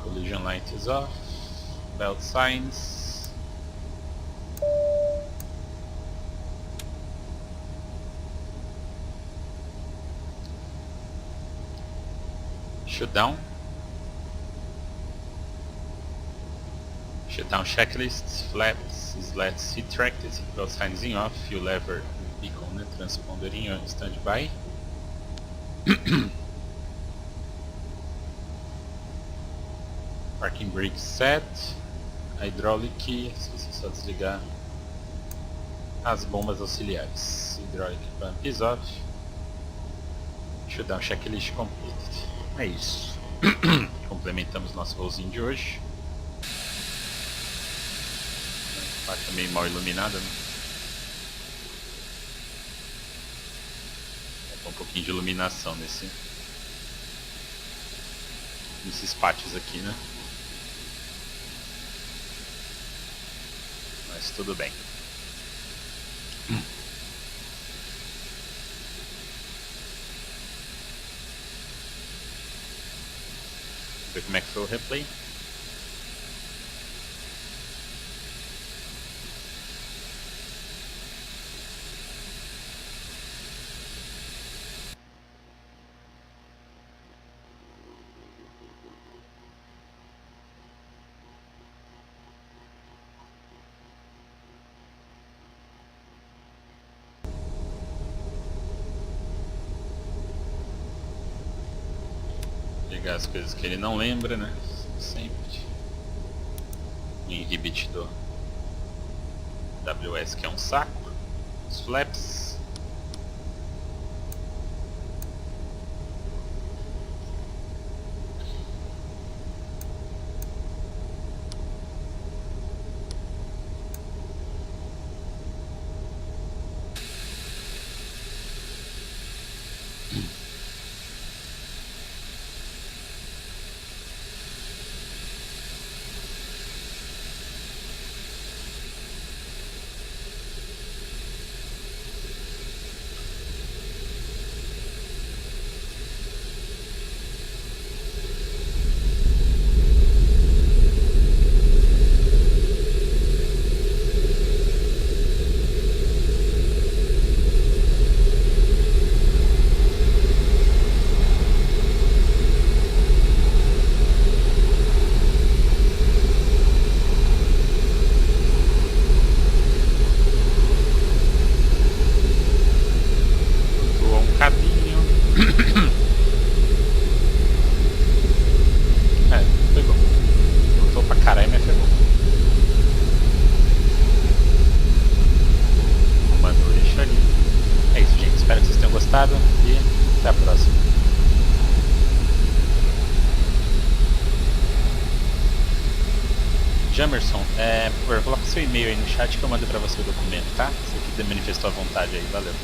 Collision light is off. Belt signs. Shutdown. Shutdown checklist. Flaps, slats, seat track, seatbelt signs in off, fuel lever, beacon, transponder in on standby. Parking brake set. Hydraulic, esqueci só desligar as bombas auxiliares. Hydraulic pump is off. Shutdown checklist completed. É isso. Complementamos nosso voozinho de hoje. A parte meio mal iluminada, né? Falta um pouquinho de iluminação nesses pátios aqui, né? Mas tudo bem. Ver como é que foi o replay. As coisas que ele não lembra, né? Sempre. Inhibit do WS, que é um saco. Os flaps. E até a próxima. Jamerson, por favor, coloca seu e-mail aí no chat que eu mando pra você o documento, tá? Você que manifestou a vontade aí, valeu.